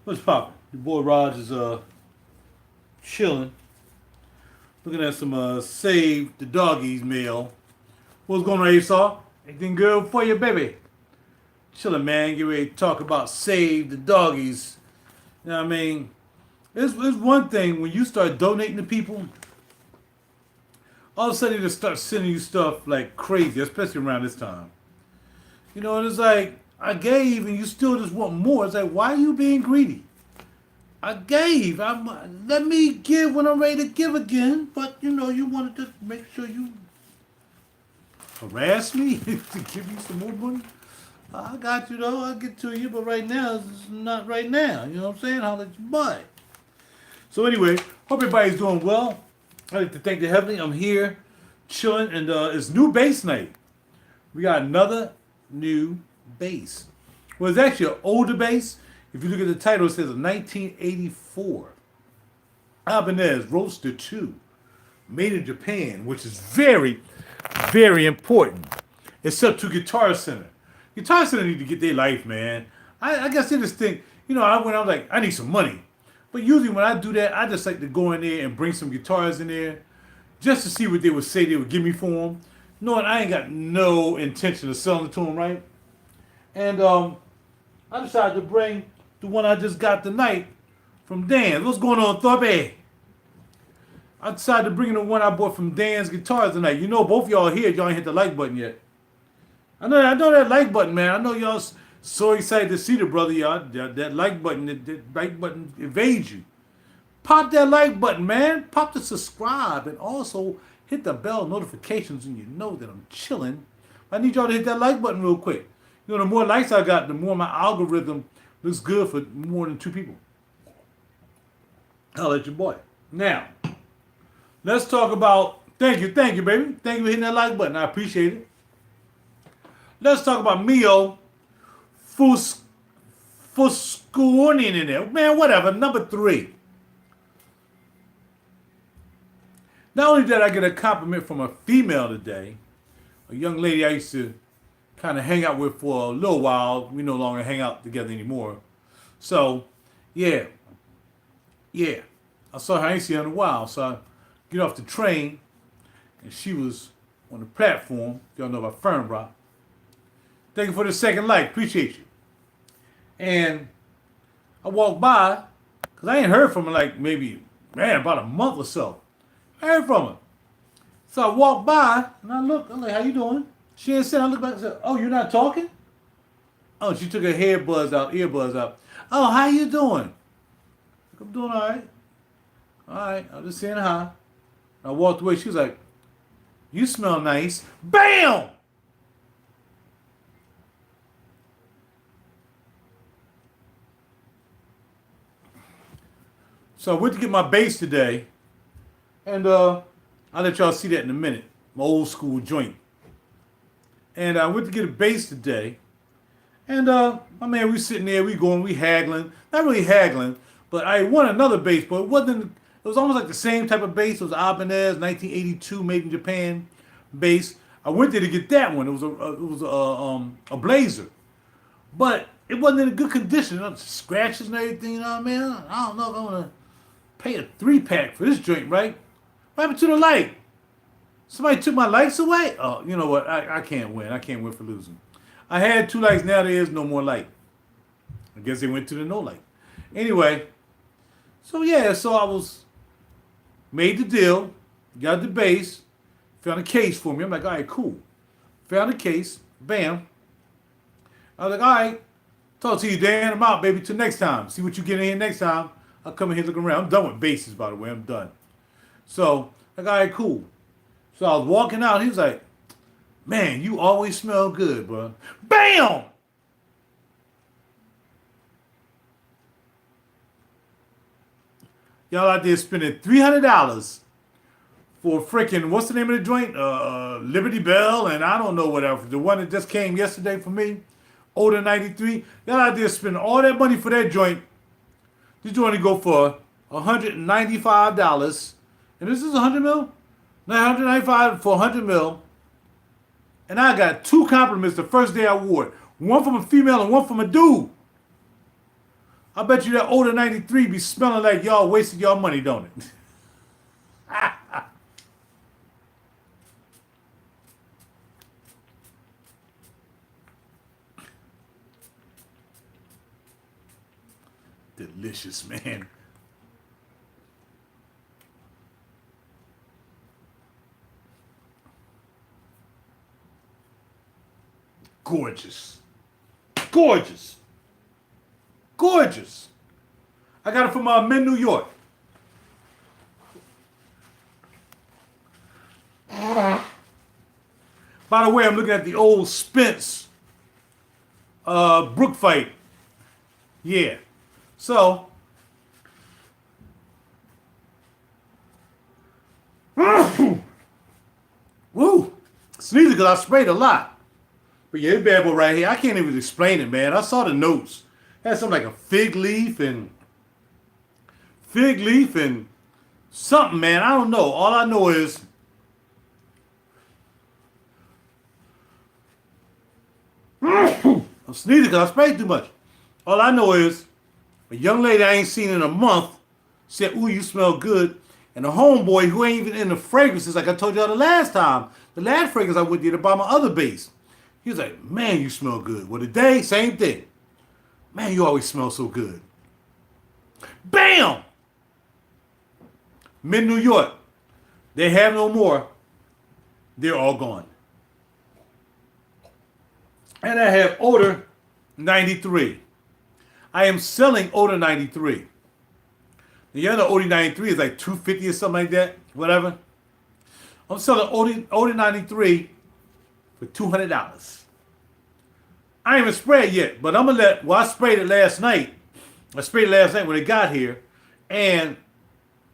What's poppin'? Your boy Raj is chilling, looking at some Save the Doggies mail. What's going on, Esau? Anything good for you, baby? Chilling, man. Get ready to talk about Save the Doggies. You know what I mean? It's one thing when you start donating to people, all of a sudden they just start sending you stuff like crazy, especially around this time. You know, and it's like, I gave and you still just want more. It's like, why are you being greedy? I gave. Let me give when I'm ready to give again. But, you know, you wanted to make sure you harass me to give you some more money. I got you, though. I'll get to you. But right now, it's not right now. You know what I'm saying? I'll let you buy. So anyway, hope everybody's doing well. I'd like to thank the Heavenly. I'm here chilling. And it's new bass night. We got another new bass. Well, it's actually an older bass. If you look at the title, it says a 1984 Ibanez Roadster 2, made in Japan, which is very, very important. Except to Guitar Center. Guitar Center need to get their life, man. I guess they just think, you know, I was like, I need some money. But usually when I do that, I just like to go in there and bring some guitars in there just to see what they would say they would give me for them, knowing I ain't got no intention of selling it to them, right? And I decided to bring the one I just got tonight from Dan. What's going on, Thorpe? I decided to bring the one I bought from Dan's Guitars tonight. You know, both y'all here, y'all ain't hit the like button yet. I know that like button, man. I know y'all so excited to see the brother, y'all. That like button, that like button evades you. Pop that like button, man. Pop the subscribe and also hit the bell notifications and you know that I'm chilling. I need y'all to hit that like button real quick. You know, the more likes I got, the more my algorithm looks good for more than 2 people. I'll let your boy. Now, let's talk about, thank you, baby. Thank you for hitting that like button. I appreciate it. Let's talk about Mio Fusconi in there. Man, whatever, number 3. Not only did I get a compliment from a female today, a young lady I used to kind of hang out with for a little while. We no longer hang out together anymore. So, yeah. I saw her, I ain't seen her in a while. So I get off the train, and she was on the platform. Y'all know about Fern Rock. Thank you for the second like. Appreciate you. And I walked by, because I ain't heard from her like maybe, about a month or so. I heard from her. So I walked by, and I looked. I'm like, how you doing? She ain't said. I looked back and said, oh, you're not talking? Oh, she took her earbuds out. Oh, how you doing? I'm doing all right. All right, I'm just saying hi. I walked away. She was like, you smell nice. Bam! So I went to get my bass today. And I'll let y'all see that in a minute. My old school joint. And I went to get a bass today. And my man, we sitting there, we haggling. Not really haggling, but I won another bass, but it was almost like the same type of bass. It was Ibanez, 1982, made in Japan bass. I went there to get that one. It was a Blazer. But it wasn't in a good condition. Scratches and everything, you know what I mean? I don't know if I'm going to pay a 3-pack for this joint, right? What happened to the light? Somebody took my lights away? Oh, you know what? I can't win. I can't win for losing. I had 2 lights. Now there is no more light. I guess they went to the no light. Anyway, so I made the deal, got the bass, found a case for me. I'm like, all right, cool. Found the case, bam. I was like, all right, talk to you, Dan. I'm out, baby. Till next time. See what you get in here next time. I'll come in here looking around. I'm done with basses, by the way. I'm done. So, like, all right, cool. So I was walking out. He was like, man, you always smell good, bro. Bam! Y'all out there spending $300 for freaking, what's the name of the joint? Liberty Bell, and I don't know whatever. The one that just came yesterday for me, Older 93. Y'all out there spending all that money for that joint. This joint to go for $195. And this is 100 mil? 195 for 100 mil. And I got 2 compliments the first day I wore it. One from a female and one from a dude. I bet you that Older 93 be smelling like y'all wasted y'all money, don't it? Delicious, man. Gorgeous. Gorgeous. Gorgeous. I got it from Mint, New York. By the way, I'm looking at the old Spence Brook fight. Yeah. So, woo. Sneezing because I sprayed a lot. But yeah, this bad boy right here, I can't even explain it, man. I saw the notes. It had something like a fig leaf and something, man. I don't know. All I know is I'm sneezing because I sprayed too much. All I know is a young lady I ain't seen in a month said, ooh, you smell good. And a homeboy who ain't even in the fragrances, like I told y'all the last time, the last fragrance I went to buy my other base. He was like, man, you smell good. Well, today, same thing. Man, you always smell so good. Bam! Mint, New York. They have no more. They're all gone. And I have Odor 93. I am selling Odor 93. The other Odor 93 is like $250 or something like that. Whatever. I'm selling Odor 93 for $200. I ain't even sprayed it yet, but I'm going to let, well, I sprayed it last night. I sprayed it last night when it got here. And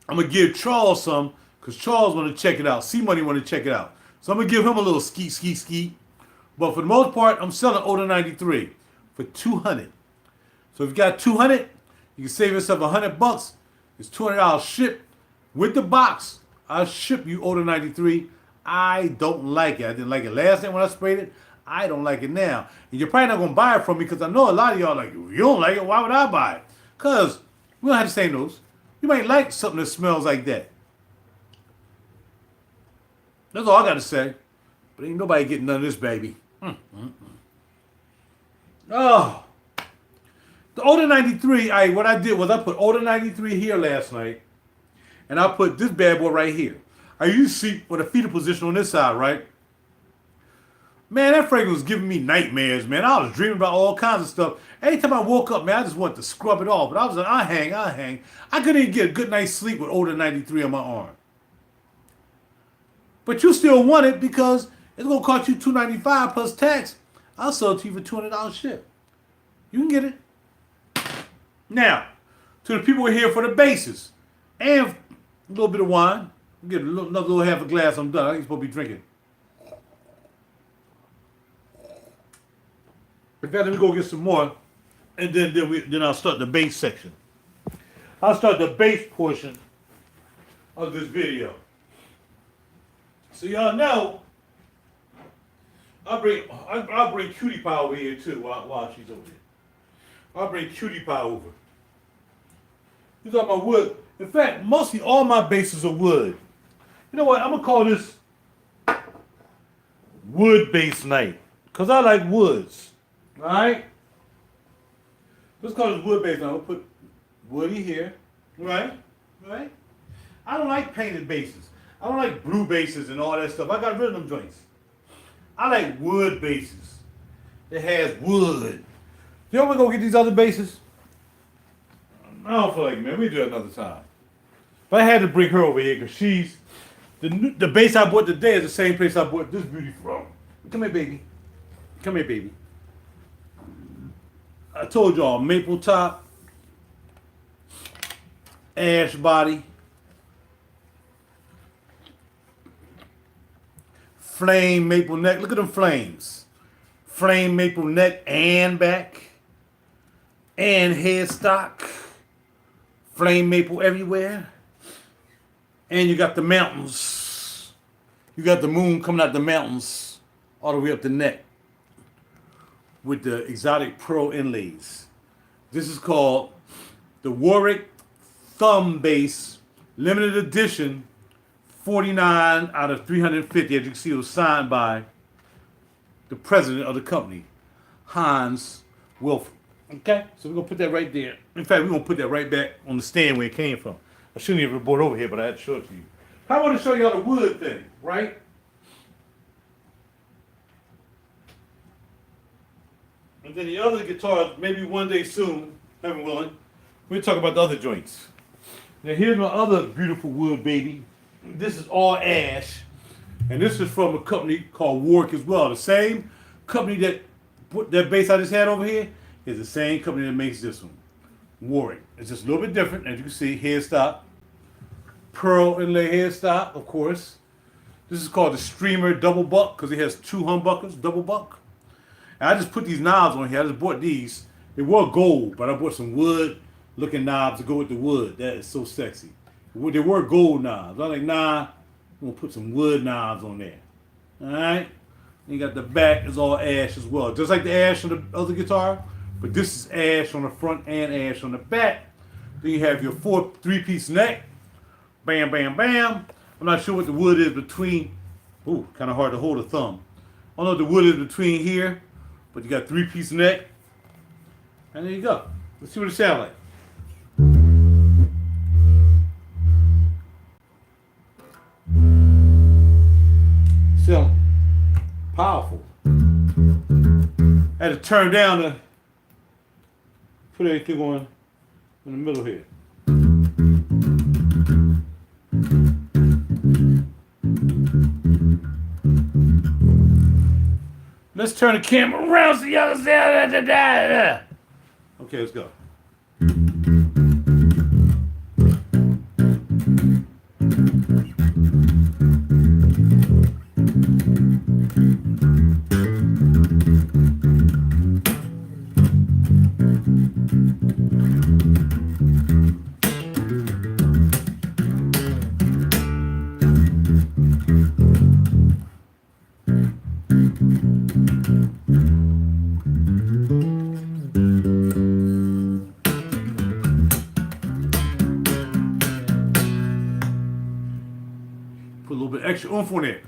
I'm going to give Charles some, because Charles want to check it out. C-Money want to check it out. So I'm going to give him a little ski. But for the most part, I'm selling Odor 93 for $200. So if you got $200, you can save yourself $100. It's $200 shipped with the box. I'll ship you Odor 93. I don't like it. I didn't like it last time when I sprayed it. I don't like it now. And you're probably not going to buy it from me because I know a lot of y'all like, you don't like it, why would I buy it? Because we don't have the same nose. You might like something that smells like that. That's all I got to say. But ain't nobody getting none of this, baby. Oh. The Odor 93, what I did was I put Odor 93 here last night. And I put this bad boy right here. I used to see with a fetal position on this side, right? Man, that fragrance was giving me nightmares, man. I was dreaming about all kinds of stuff. Every time I woke up, man, I just wanted to scrub it off. But I was like, I'll hang. I couldn't even get a good night's sleep with Odor 93 on my arm. But you still want it because it's going to cost you $295 plus tax. I'll sell it to you for $200 ship. You can get it. Now, to the people who are here for the bases and a little bit of wine. Get another little half a glass, I'm done. I ain't supposed to be drinking. In fact, let me go get some more, and then I'll start the base section. I'll start the base portion of this video. So y'all know, I'll bring Cutie Pie over here too while she's over here. I'll bring Cutie Pie over. These are my wood. In fact, mostly all my bases are wood. You know what? I'm gonna call this wood base night because I like woods. All right. Let's call this wood base night. I'll put woody here. Right. I don't like painted bases. I don't like blue bases and all that stuff. I got rid of them joints. I like wood bases. It has wood. You want me to go get these other bases? I don't feel like it, man. We do it another time. But I had to bring her over here because she's The bass I bought today is the same place I bought this beauty from. Come here, baby. Come here, baby. I told y'all, maple top, ash body, flame maple neck. Look at them flames. Flame maple neck and back. And headstock. Flame maple everywhere. And you got the mountains. You got the moon coming out the mountains all the way up the neck with the exotic pearl inlays. This is called the Warwick Thumb Bass Limited Edition 49 out of 350. As you can see, it was signed by the president of the company, Hans Wilf. Okay, so we're gonna put that right there. In fact, we're gonna put that right back on the stand where it came from. I shouldn't have brought it over here, but I had to show it to you. I want to show y'all the wood thing, right? And then the other guitars, maybe one day soon, heaven willing, we'll talk about the other joints. Now here's my other beautiful wood, baby. This is all ash, and this is from a company called Warwick as well. The same company that put that bass I just had over here is the same company that makes this one, Warwick. It's just a little bit different, as you can see. Headstock, pearl inlay headstock, of course. This is called the Streamer Double Buck because it has two humbuckers, double buck. And I just put these knobs on here. I just bought these. They were gold, but I bought some wood-looking knobs to go with the wood. That is so sexy. They were gold knobs. I'm like, nah, I'm gonna put some wood knobs on there. All right. You got the back is all ash as well, just like the ash on the other guitar. But this is ash on the front and ash on the back. Then you have your three-piece neck. Bam, bam, bam. I'm not sure what the wood is between. Ooh, kind of hard to hold a thumb. I don't know what the wood is between here, but you got three-piece neck. And there you go. Let's see what it sounds like. Sound powerful. I had to turn down the, put everything on in the middle here. Let's turn the camera around so y'all see. Okay, let's go. Put a little bit extra oomph on it.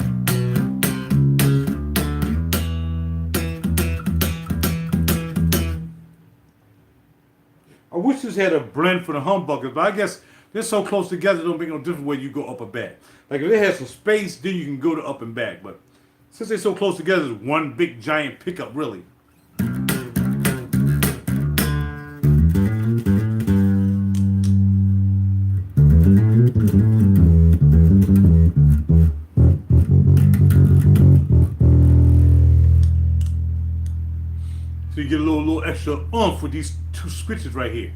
I wish this had a blend for the humbuckers, but I guess they're so close together, it don't make no difference where you go up or back. Like if they had some space, then you can go to up and back. But since they're so close together, it's one big giant pickup, really. So you get a little extra oomph with these two switches right here.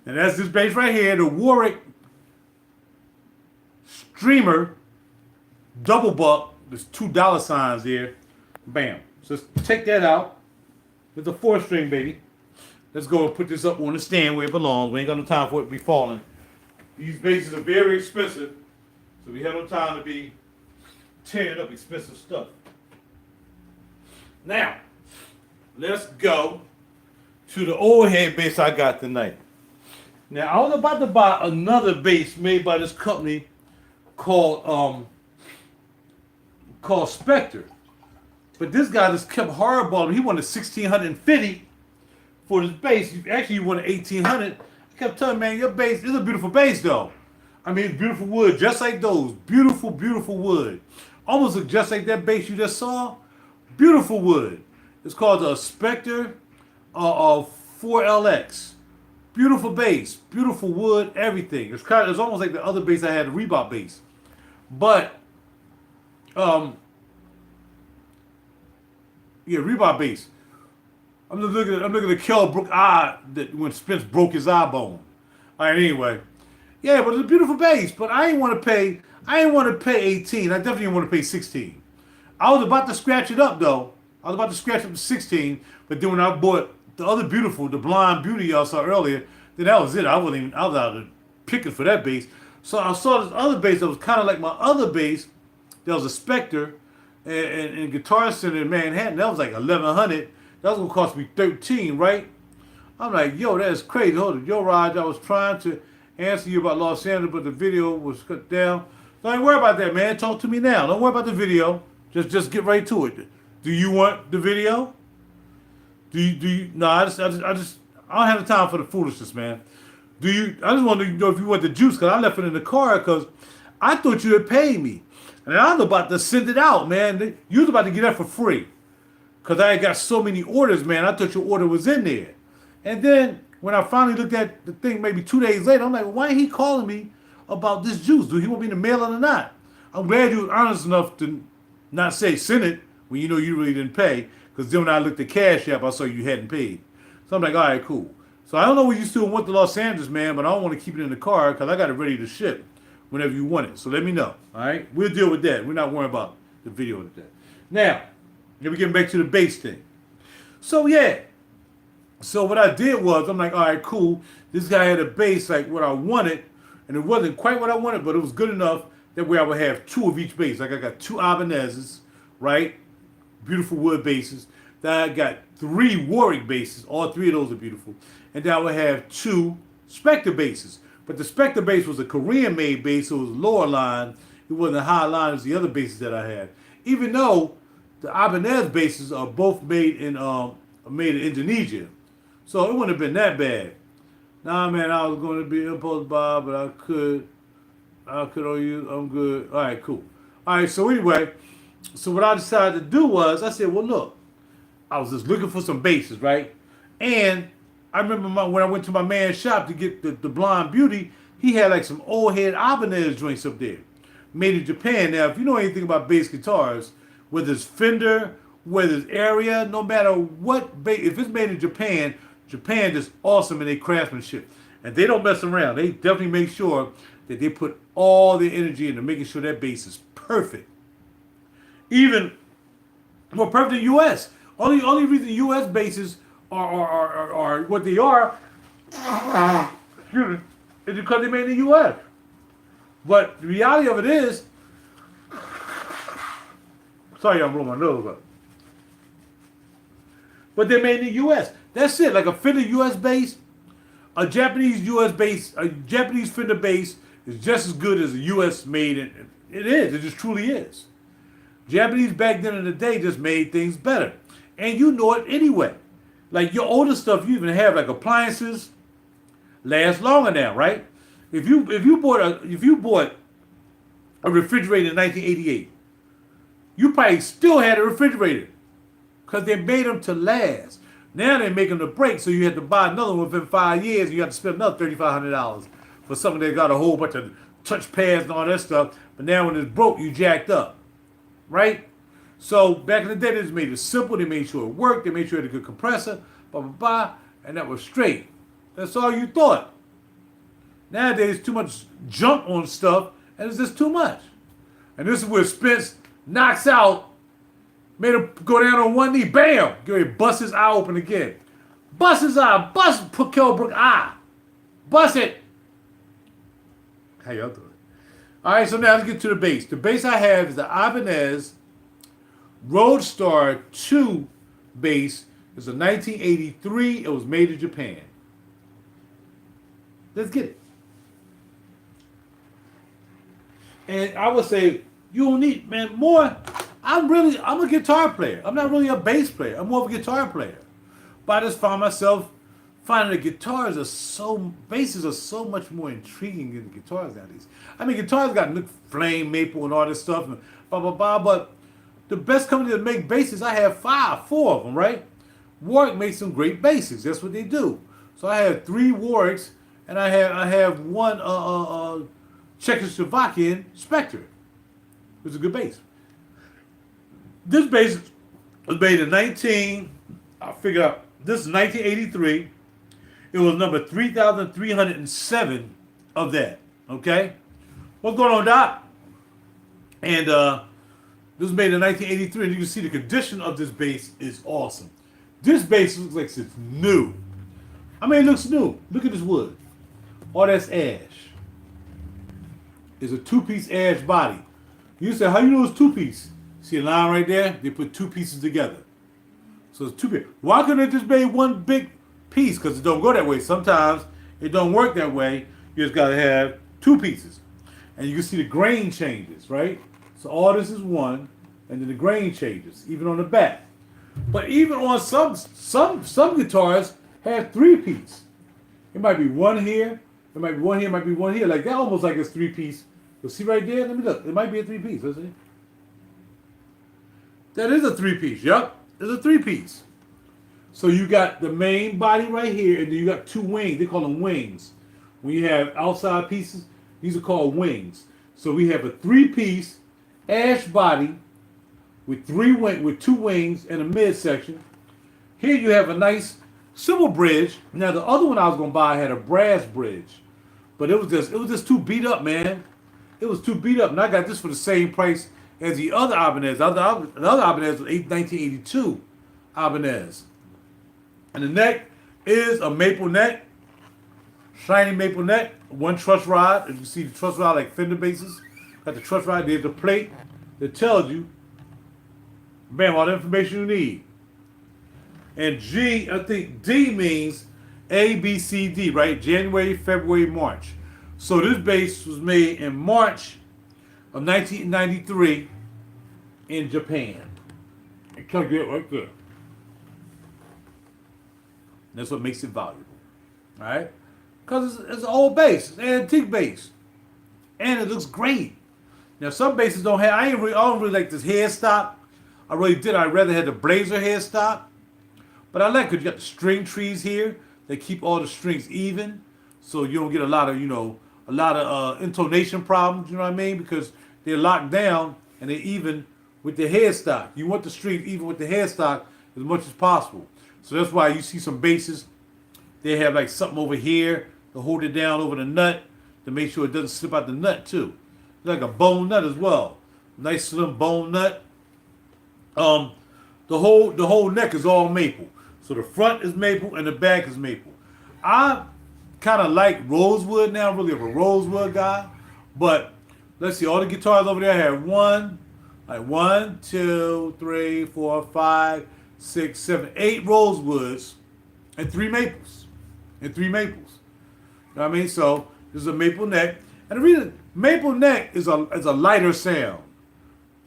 And that's this bass right here, the Warwick Streamer Double Buck. There's $2 signs there. Bam. So let's take that out. It's a 4-string, baby. Let's go and put this up on the stand where it belongs. We ain't got no time for it to be falling. These basses are very expensive, so we have no time to be tearing up expensive stuff. Now, let's go to the old head bass I got tonight. Now, I was about to buy another bass made by this company called Spectre. But this guy just kept hardballing. He wanted 1,650 for his bass. Actually, he wanted 1,800. I kept telling him, man, your bass is a beautiful bass, though. I mean, it's beautiful wood, just like those. Beautiful, beautiful wood. Almost look just like that bass you just saw. Beautiful wood. It's called the Spectre 4LX. Beautiful bass, beautiful wood, everything. It's almost like the other bass I had, the Reebok bass. But yeah, Reebok bass. I'm looking at the Kell Brook eye that when Spence broke his eye bone. All right, anyway. Yeah, but it's a beautiful bass. But I ain't want to pay 18. I definitely didn't want to pay 16. I was about to scratch it up though. I was about to scratch up to 16, but then when I bought the other beautiful, the Blonde Beauty y'all saw earlier, then that was it. I was out of picking for that bass. So I saw this other bass that was kind of like my other bass. That was a Spectre and Guitar Center in Manhattan. That was like 1,100. That was gonna cost me 13, right? I'm like, yo, that's crazy. Hold it, yo, Raj, I was trying to answer you about Los Angeles, but the video was cut down. Don't worry about that, man. Talk to me now. Don't worry about the video. Just get right to it. Do you want the video? Do you? No, I don't have the time for the foolishness, man. Do you? I just wanted to know if you want the juice because I left it in the car because I thought you had paid me, and I was about to send it out, man. You was about to get that for free because I had got so many orders, man. I thought your order was in there, and then when I finally looked at the thing, maybe 2 days later, I'm like, well, why ain't he calling me about this juice? Do he want me to mail it or not? I'm glad you was honest enough to not say send it when you know you really didn't pay. Because then when I looked at Cash App, I saw you hadn't paid. So I'm like, all right, cool. So I don't know when you still want the Los Angeles, man, but I don't want to keep it in the car because I got it ready to ship whenever you want it. So let me know, all right? We'll deal with that. We're not worrying about the video with that. Now, we're getting back to the bass thing. So, yeah. So what I did was, I'm like, all right, cool. This guy had a bass like what I wanted, and it wasn't quite what I wanted, but it was good enough that way I would have 2 of each bass. Like I got 2 Ibanez's, right? Beautiful wood basses. Then I got 3 Warwick basses. All 3 of those are beautiful. And then I would have 2 Spectre basses. But the Spectre bass was a Korean-made bass, so it was lower line. It wasn't high line as the other basses that I had. Even though the Ibanez basses are both made in Indonesia. So it wouldn't have been that bad. Nah, man, I was going to be imposed by, but I could owe you. I'm good. All right, cool. All right, so anyway, so what I decided to do was, I said, well, look, I was just looking for some basses, right? And I remember when I went to my man's shop to get the Blonde Beauty, he had like some old head Ibanez joints up there, made in Japan. Now, if you know anything about bass guitars, whether it's Fender, whether it's Area, no matter what bass, if it's made in Japan, Japan is awesome in their craftsmanship. And they don't mess around. They definitely make sure that they put all their energy into making sure that bass is perfect. Even more perfect than U.S. Only reason U.S. basses are what they are is because they're made in the U.S. But the reality of it is, sorry I'm blowing my nose up, but they're made in the U.S. That's it. Like a Fender U.S. bass, a Japanese U.S. bass, a Japanese Fender bass is just as good as a U.S. made. It is. It just truly is. Japanese back then in the day just made things better. And you know it anyway. Like your older stuff, you even have like appliances last longer now, right? If you bought a refrigerator in 1988, you probably still had a refrigerator because they made them to last. Now they make them to break, so you had to buy another one within 5 years. You have to spend another $3,500 for something that got a whole bunch of touch pads and all that stuff. But now when it's broke, you jacked up, right? So back in the day, they just made it simple. They made sure it worked. They made sure it had a good compressor, blah, blah, blah, and that was straight. That's all you thought. Nowadays, too much junk on stuff, and it's just too much. And this is where Spence knocks out, made him go down on one knee, bam! Get ready to bust his eye open again. Bust his eye, bust Kelbrook eye. Bust it. How y'all doing? All right, so now let's get to the bass. The bass I have is the Ibanez Roadster 2 bass. It's a 1983. It was made in Japan. Let's get it. And I would say, you don't need, man, more. I'm a guitar player. I'm not really a bass player. I'm more of a guitar player. But I just found myself finding that basses are so much more intriguing than the guitars nowadays. I mean, guitars got flame, maple, and all this stuff, and blah, blah, blah, but the best company that make basses, I have four of them, right? Warwick makes some great basses. That's what they do. So I have 3 Warwicks, and I have one Czechoslovakian Spectre. It's a good bass. This bass was made in this is 1983. It was number 3,307 of that. Okay? What's going on, Doc? And this was made in 1983, and you can see the condition of this bass is awesome. This bass looks like it's new. I mean, it looks new. Look at this wood. All that's ash. It's a 2-piece ash body. You say, how you know it's 2-piece? See a line right there? They put 2 pieces together. So it's 2 pieces. Why couldn't they just make one big piece? Because it don't go that way. Sometimes it don't work that way. You just got to have 2 pieces. And you can see the grain changes, right? So all this is 1, and then the grain changes, even on the back. But even on some guitars have 3-piece. It might be 1 here, it might be 1 here, it might be 1 here. Like that, almost like it's 3-piece. But see right there? Let me look. It might be a 3-piece. Let's see. That is a 3-piece. Yep, it's a 3-piece. So you got the main body right here, and then you got 2 wings. They call them wings. When you have outside pieces, these are called wings. So we have a 3-piece ash body with 2 wings and a midsection. Here you have a nice silver bridge. Now the other one I was gonna buy had a brass bridge, but it was just too beat up, man. It was too beat up, and I got this for the same price as the other Ibanez. The other Ibanez was 1982 Ibanez. And the neck is a maple neck, shiny maple neck, 1 truss rod. As you see the truss rod like fender bases. Got the truss rod, there's a plate that tells you, bam, all the information you need. And G, I think D means A, B, C, D, right? January, February, March. So this bass was made in March of 1993 in Japan. It can get right there. That's what makes it valuable, all right? Because it's an old bass, it's an antique bass, and it looks great. Now some basses don't have. I don't really like this headstock. I really did. I'd rather have the Blazer headstock, but I like it. You got the string trees here. They keep all the strings even, so you don't get a lot of intonation problems. You know what I mean? Because they're locked down and they're even with the headstock. You want the strings even with the headstock as much as possible. So that's why you see some basses, they have like something over here to hold it down over the nut to make sure it doesn't slip out the nut too. It's like a bone nut as well. Nice slim bone nut. The whole neck is all maple. So the front is maple and the back is maple. I kind of like rosewood now. I'm really a rosewood guy. But let's see, all the guitars over there have 1, 2, 3, 4, 5, 6, 7, 8 rosewoods and 3 maples. You know what I mean? So this is a maple neck. And the reason maple neck is a lighter sound.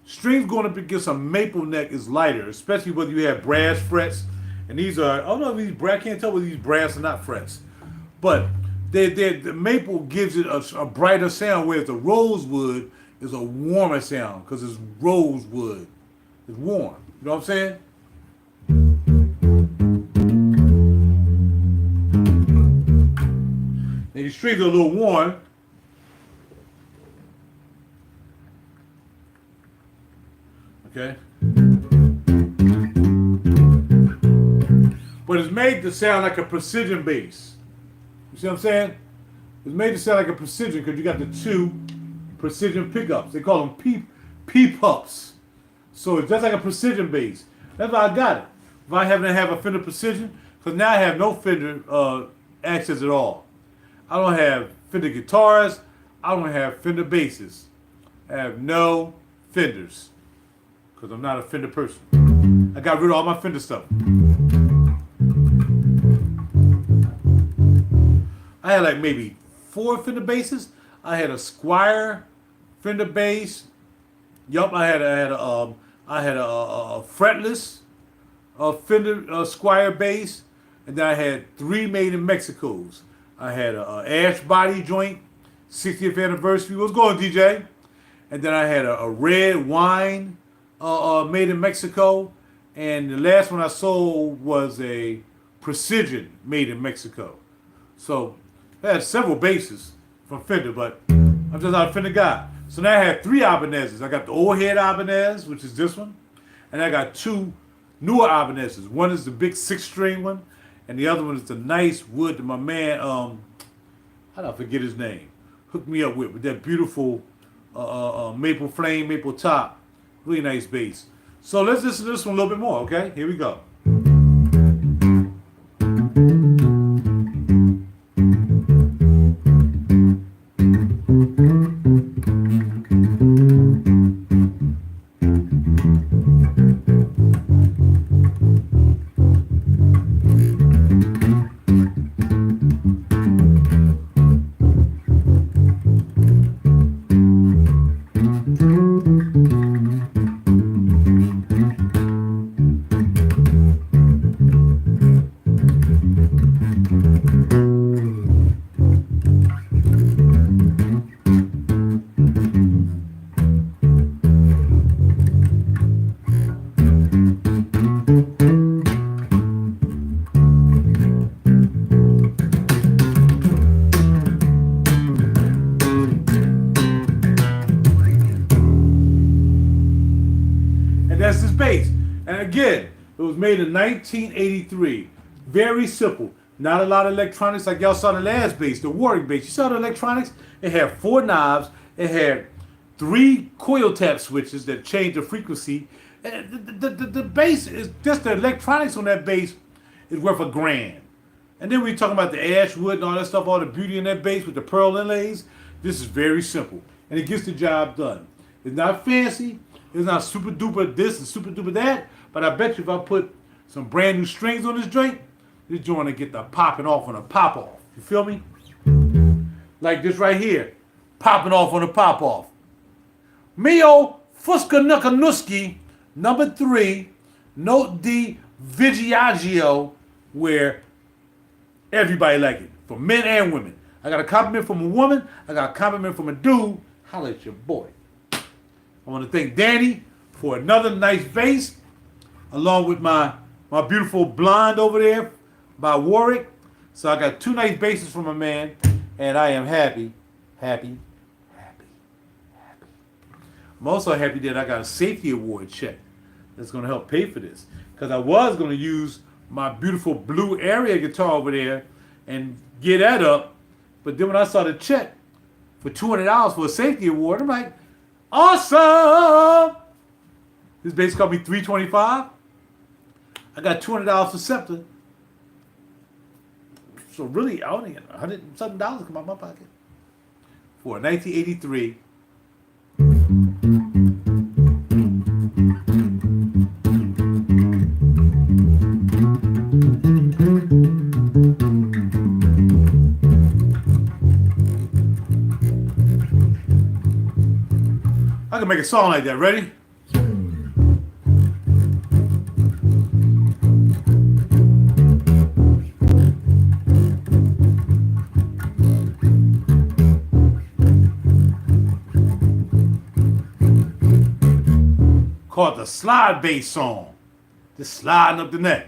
Strings going up against a maple neck is lighter, especially whether you have brass frets. And these are, I don't know if these brass, I can't tell whether these brass or not frets. But the maple gives it a brighter sound, whereas the rosewood is a warmer sound because it's rosewood. It's warm. You know what I'm saying? And these strings are a little worn. Okay. But it's made to sound like a precision bass. You see what I'm saying? It's made to sound like a precision because you got the 2 precision pickups. They call them peep-ups. So it's just like a precision bass. That's why I got it. If I happen to have a Fender Precision, because now I have no Fender access at all. I don't have Fender guitars. I don't have Fender basses. I have no Fenders because I'm not a Fender person. I got rid of all my Fender stuff. I had like maybe 4 Fender basses. I had a Squier Fender bass. Yup, I had a fretless Fender Squire bass, and then I had 3 made in Mexico's. I had a ash body joint, 60th anniversary. What's going, DJ? And then I had a red wine made in Mexico, and the last one I sold was a Precision made in Mexico. So I had several basses from Fender, but I'm just not a Fender guy. So now I have 3 Ibanezes. I got the old head Ibanez, which is this one, and I got 2 newer Ibanezes. One is the big 6-string one, and the other one is the nice wood that my man, how do I forget his name, hooked me up with that beautiful maple flame, maple top. Really nice bass. So let's listen to this one a little bit more, okay? Here we go. That's his bass. And again, it was made in 1983. Very simple. Not a lot of electronics like y'all saw the last bass, the Warwick bass. You saw the electronics? It had 4 knobs. It had 3 coil tap switches that change the frequency. And the bass is just the electronics on that bass is worth $1,000. And then we talking about the ash wood and all that stuff, all the beauty in that bass with the pearl inlays. This is very simple, and it gets the job done. It's not fancy. It's not super duper this and super duper that, but I bet you if I put some brand new strings on this joint, this joint will get the popping off on a pop off. You feel me? Like this right here, popping off on a pop off. Mio Fusca number 3, Note D Viaggio, where everybody like it, for men and women. I got a compliment from a woman, I got a compliment from a dude. Holla at your boy. I want to thank Danny for another nice bass, along with my beautiful blonde over there by Warwick. So I got 2 nice basses from my man, and I am happy. I'm also happy that I got a safety award check that's going to help pay for this, because I was going to use my beautiful blue area guitar over there and get that up, but then when I saw the check for $200 for a safety award, I'm like, awesome! This bass cost me $325. I got $200 for Scepter. So really, I only got $100 something come out of my pocket for a 1983. I can make a song like that. Ready? Called the slide bass song. Just sliding up the neck.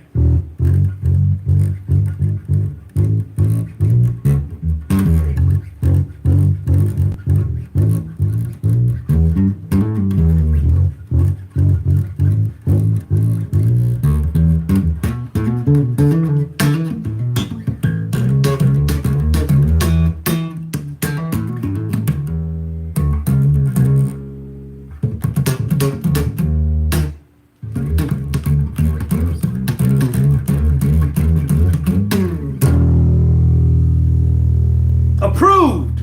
Approved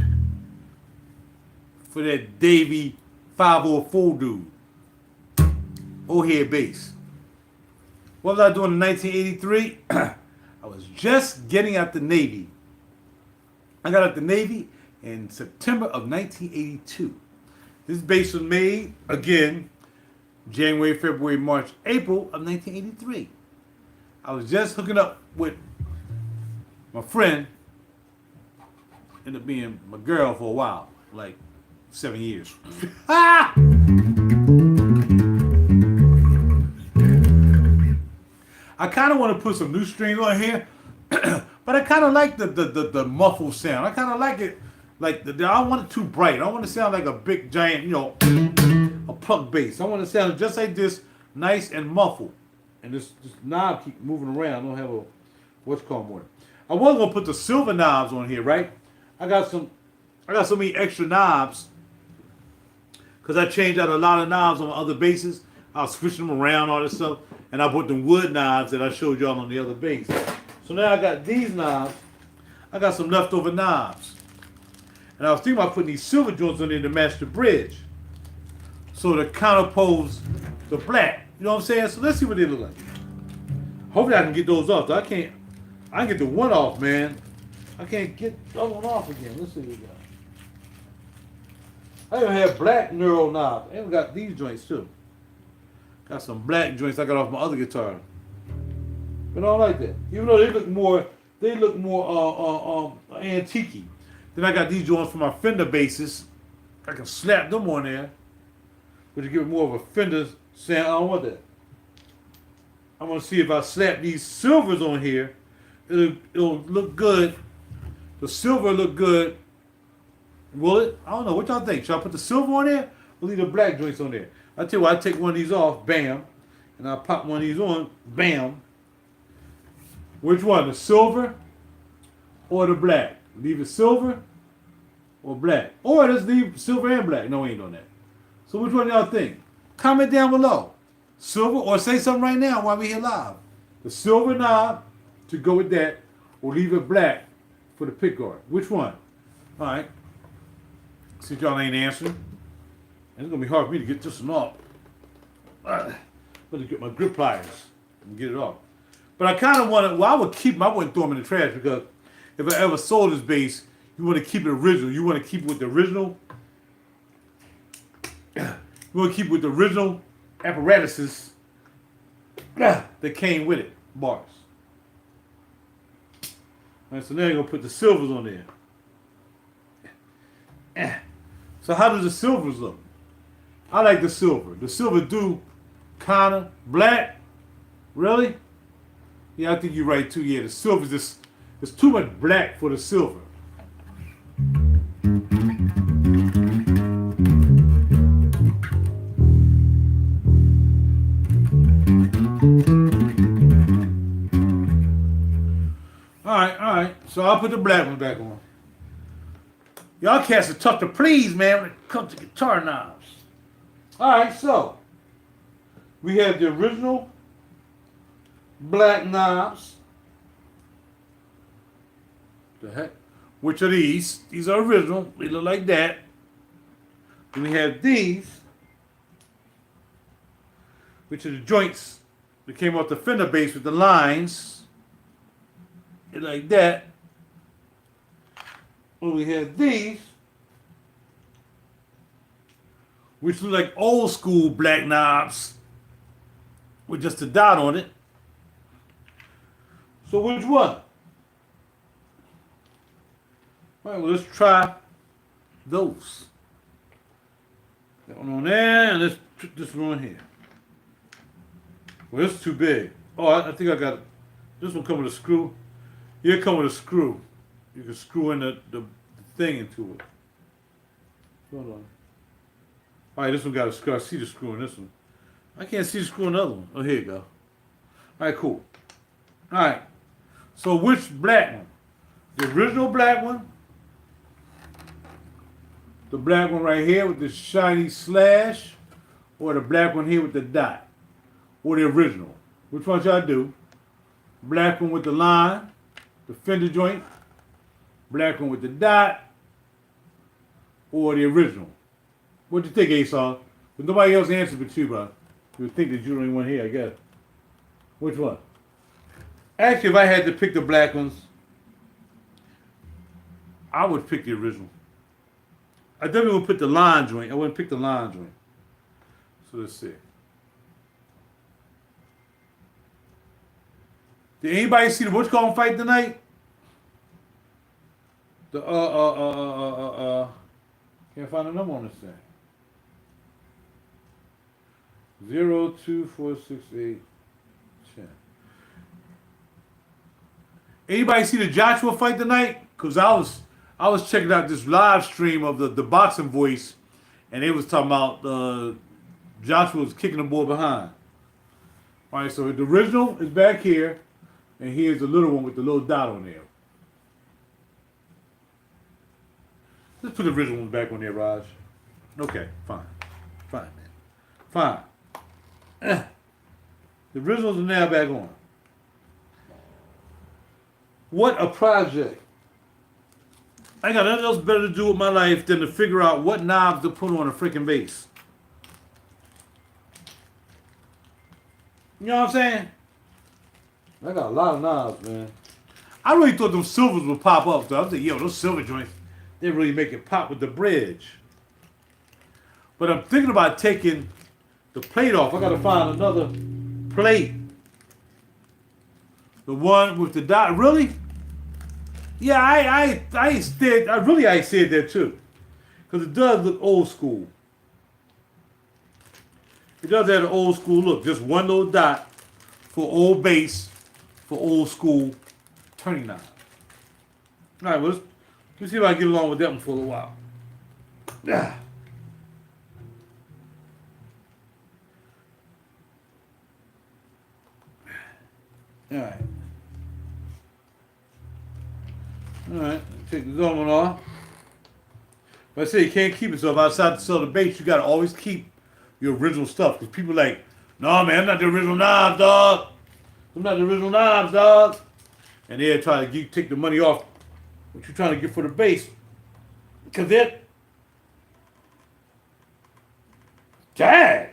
for that Davey 504 dude. Old head bass. What was I doing in 1983? I was just getting out the Navy. I got out the Navy in September of 1982. This bass was made, again, January, February, March, April of 1983. I was just hooking up with my friend, ended up being my girl for a while, like 7 years. Ah! I kind of want to put some new strings on here, but I kind of like the muffled sound. I kind of like it, like I don't want it too bright. I don't want to sound like a big giant, you know, a plucked bass. I want to sound just like this, nice and muffled. And this knob keep moving around. I don't have a what's called more. I was gonna put the silver knobs on here, right? I got so many extra knobs because I changed out a lot of knobs on other basses. I was switching them around, all this stuff, and I put the wood knobs that I showed y'all on the other bass. So now I got these knobs. I got some leftover knobs, and I was thinking about putting these silver joints on there to match the bridge, so to counterpose the black. You know what I'm saying? So let's see what they look like. Hopefully I can get those off. I can get the one off, man. I can't get the other one off again. Let's see what we got. I even have black neural knobs. I even got these joints too. Got some black joints I got off my other guitar. But I don't like that. Even though they look more antique-y. Then I got these joints for my Fender basses. I can slap them on there, but to give it more of a Fender sound. I don't want that. I'm gonna see if I slap these silvers on here, it'll look good. The silver look good. Will it? I don't know. What y'all think? Should I put the silver on there or leave the black joints on there? I tell you what, I take one of these off, bam, and I pop one of these on, bam. Which one? The silver or the black? Leave it silver or black? Or just leave silver and black. No, we ain't doing that. So which one y'all think? Comment down below. Silver, or say something right now while we here live. The silver knob to go with that, or leave it black for the pick guard. Which one? All right. Since y'all ain't answering, and it's gonna be hard for me to get this one off. Better get my grip pliers and get it off. But I kind of want to. Well, I would keep them. I wouldn't throw them in the trash because if I ever sold this bass, you want to keep it original. You want to keep it with the original. You want to keep it with the original apparatuses that came with it, bars. All right, so now you're gonna put the silvers on there. So how does the silvers look? I like the silver. The silver do kinda black. Really? Yeah, I think you're right too. Yeah, the silver is it's too much black for the silver. All right. So I'll put the black one back on. Y'all cats are tough to please, man, when it comes to guitar knobs. All right, so we have the original black knobs. The heck? Which are these? These are original. They look like that. Then we have these, which are the joints that came off the Fender bass with the lines. They're like that. Well, we have these, which look like old school black knobs with just a dot on it. So which one? All right, well, let's try those. That one on there, and let's put this one on here. Well, this is too big. Oh, I think I got it. This one come with a screw. Yeah, it come with a screw. You can screw in the thing into it. Hold on. All right, this one got a screw. I see the screw in this one. I can't see the screw in the other one. Oh, here you go. All right, cool. All right. So which black one? The original black one? The black one right here with the shiny slash? Or the black one here with the dot? Or the original? Which one should I do? Black one with the line, the fender joint, black one with the dot, or the original? What do you think, Aesop? But nobody else answers but you, bro. You would think that you're the only one here, I guess. Which one? Actually, if I had to pick the black ones, I would pick the original. I definitely would put the line joint. I wouldn't pick the line joint. So let's see. Did anybody see the What's Called fight tonight? The can't find a number on this thing. 02468 10. Anybody see the Joshua fight tonight? Cause I was checking out this live stream of the boxing voice, and they was talking about Joshua was kicking the boy behind. All right, so the original is back here, and here's the little one with the little dot on there. Let's put the original one back on there, Raj. Okay, fine, man, fine. The originals are now back on. What a project. I got nothing else better to do with my life than to figure out what knobs to put on a freaking bass. You know what I'm saying? I got a lot of knobs, man. I really thought them silvers would pop up, though. I was like, yo, those silver joints, they really make it pop with the bridge. But I'm thinking about taking the plate off. I gotta find another plate. The one with the dot. Really? Yeah, I said that too. Because it does look old school. It does have an old school look. Just one little dot for old bass, for old school turning knob. All right, well, let's see if I can get along with that one for a little while. Yeah. All right, take the other one off. But I say you can't keep yourself outside to sell the bass. You gotta always keep your original stuff. Because people are like, no man, I'm not the original knobs, dog. I'm not the original knobs, dog. And they're trying to take the money off what you're trying to get for the bass. Because it, dang.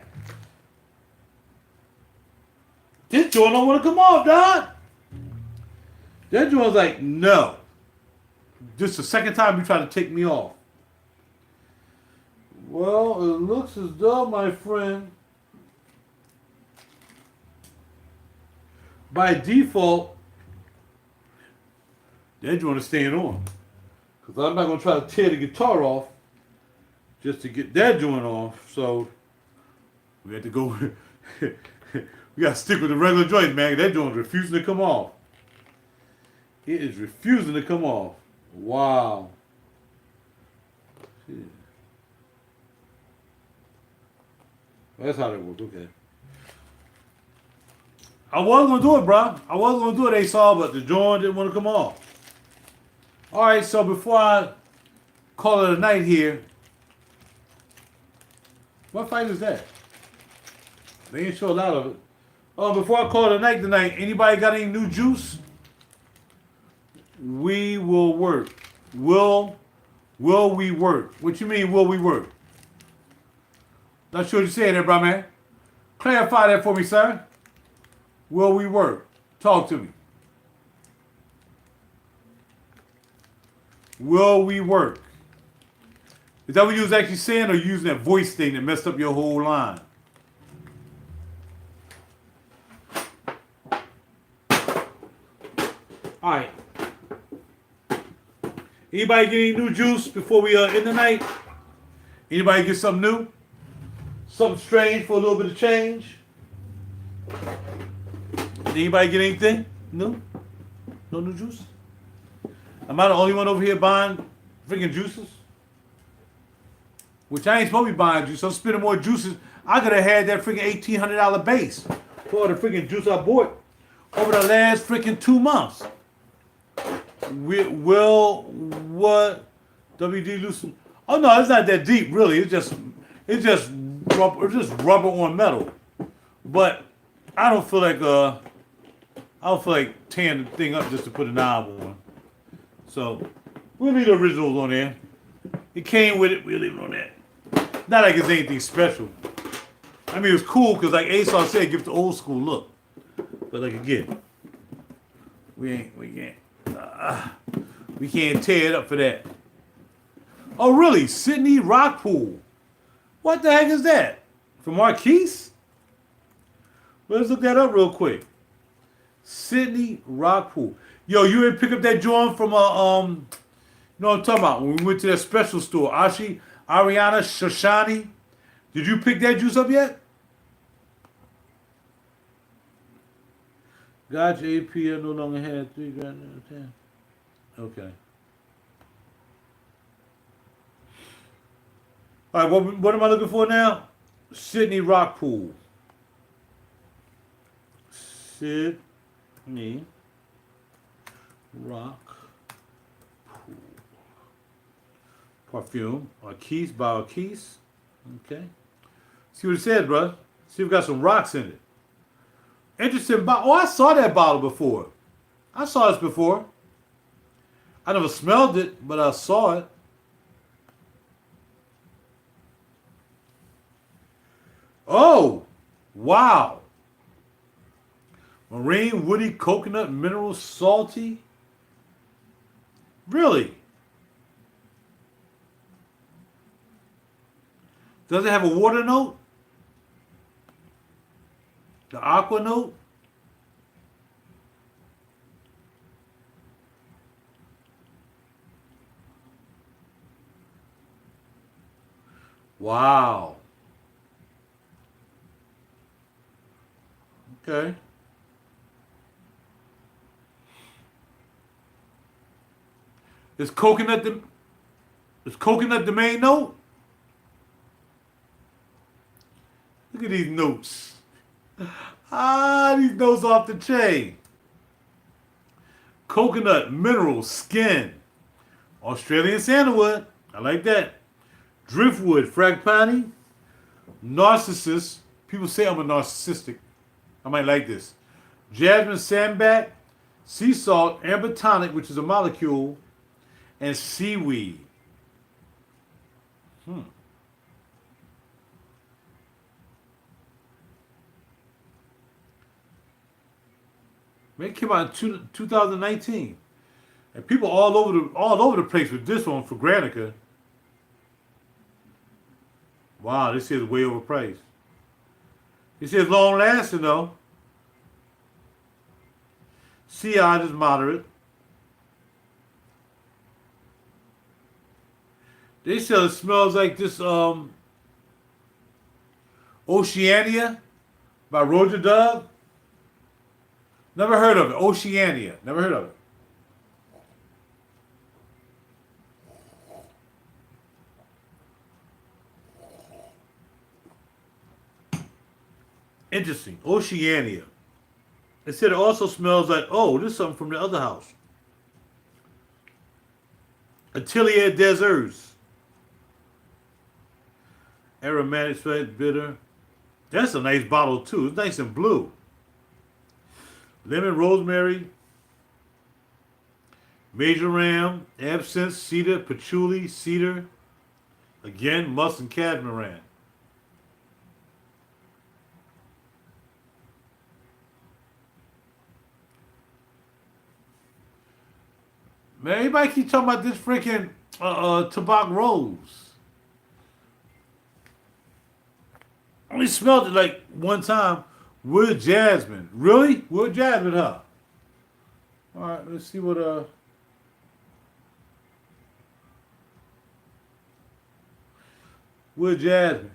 This joint don't want to come off, dog. That joint's like, no. This is the second time you try to take me off. Well, it looks as though, my friend, by default, that joint is staying on. Because I'm not going to try to tear the guitar off just to get that joint off. So, we have to go, we got to stick with the regular joint, man. That joint's refusing to come off. It is refusing to come off. Wow. Shit. That's how that works. Okay. I was going to do it, bro. I was going to do it, A-Saw, but the joint didn't want to come off. All right, so before I call it a night here, what fight is that? They ain't show a lot of it. Oh, before I call it a night tonight, anybody got any new juice? We will work. Will we work? What you mean, will we work? Not sure what you're saying there, bro, man. Clarify that for me, sir. Will we work? Talk to me. Will we work? Is that what you was actually saying, or you using that voice thing that messed up your whole line? All right. Anybody get any new juice before we end the night? Anybody get something new? Something strange for a little bit of change? Did anybody get anything new? No new juice? Am I the only one over here buying freaking juices? Which I ain't supposed to be buying juice. I'm spending more juices. I could have had that freaking $1,800 base for the freaking juice I bought over the last freaking 2 months. What WD loosen? Oh no, it's not that deep really. It's just rubber on metal. But I don't feel like tearing the thing up just to put a knob on. So we'll leave the originals on there. It came with it. We'll leave it on there. Not like it's anything special. I mean, it was cool because, like A-Saw said, give it the old school look. But like again, we can't tear it up for that. Oh, really? Sydney Rock Pool. What the heck is that? From Marquise? Let's look that up real quick. Sydney Rock Pool. Yo, you didn't pick up that joint from you know what I'm talking about? When we went to that special store, Ariana Shoshani. Did you pick that juice up yet? Gotcha. APL no longer had 3 grand. 10. Okay. All right. What am I looking for now? Sydney Rock Pool. Sydney Rock Pool. Perfume. Keys by Keys. Okay. See what it says, bro. See if we got some rocks in it. Interesting bottle. Oh, I saw that bottle before. I saw this before. I never smelled it, but I saw it. Oh, wow. Marine, woody, coconut, mineral, salty. Really? Does it have a water note? The aqua note? Wow. Okay. Is coconut the main note? Look at these notes. These notes off the chain. Coconut, mineral, skin. Australian sandalwood. I like that. Driftwood, fragpani. Narcissus. People say I'm a narcissistic. I might like this. Jasmine sandbat. Sea salt, amber tonic, which is a molecule. And seaweed. It came out in 2019, and people all over the place with this one for Granica. Wow, this is way overpriced. This is long lasting though. CI is moderate. They said it smells like this Oceania by RaJuR. Never heard of it. Oceania. Never heard of it. Interesting. Oceania. They said it also smells like, oh, this is something from the other house. Atelier des Herbes. Aromatic, sweet, bitter. That's a nice bottle too. It's nice and blue. Lemon, rosemary, marjoram, absinthe, cedar, patchouli, cedar. Again, musk and cadmiran. Man, everybody keep talking about this freaking tobacco rose. I only smelled it like one time. Wood jasmine. Really? Wood jasmine, huh? Alright, let's see what wood jasmine.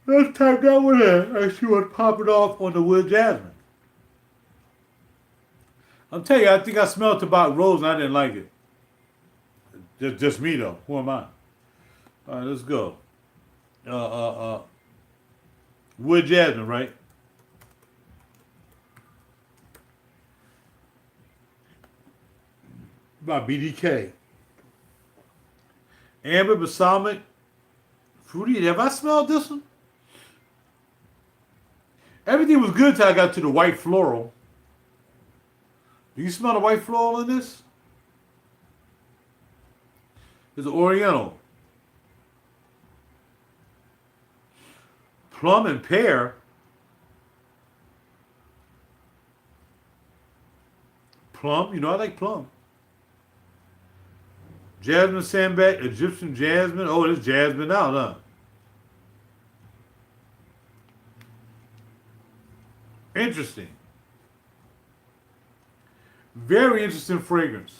Let's type that one in and see what's popping off on the wood jasmine. I'm telling you, I think I smelled tobacco rose and I didn't like it. Just me though. Who am I? Alright, let's go. Wood jasmine, right? By BDK. Amber, balsamic, fruity. Have I smelled this one? Everything was good till I got to the white floral. Do you smell the white floral in this? It's oriental. Plum and pear. Plum, you know I like plum. Jasmine sandbag, Egyptian jasmine. Oh, it's jasmine out, huh? Interesting. Very interesting fragrance.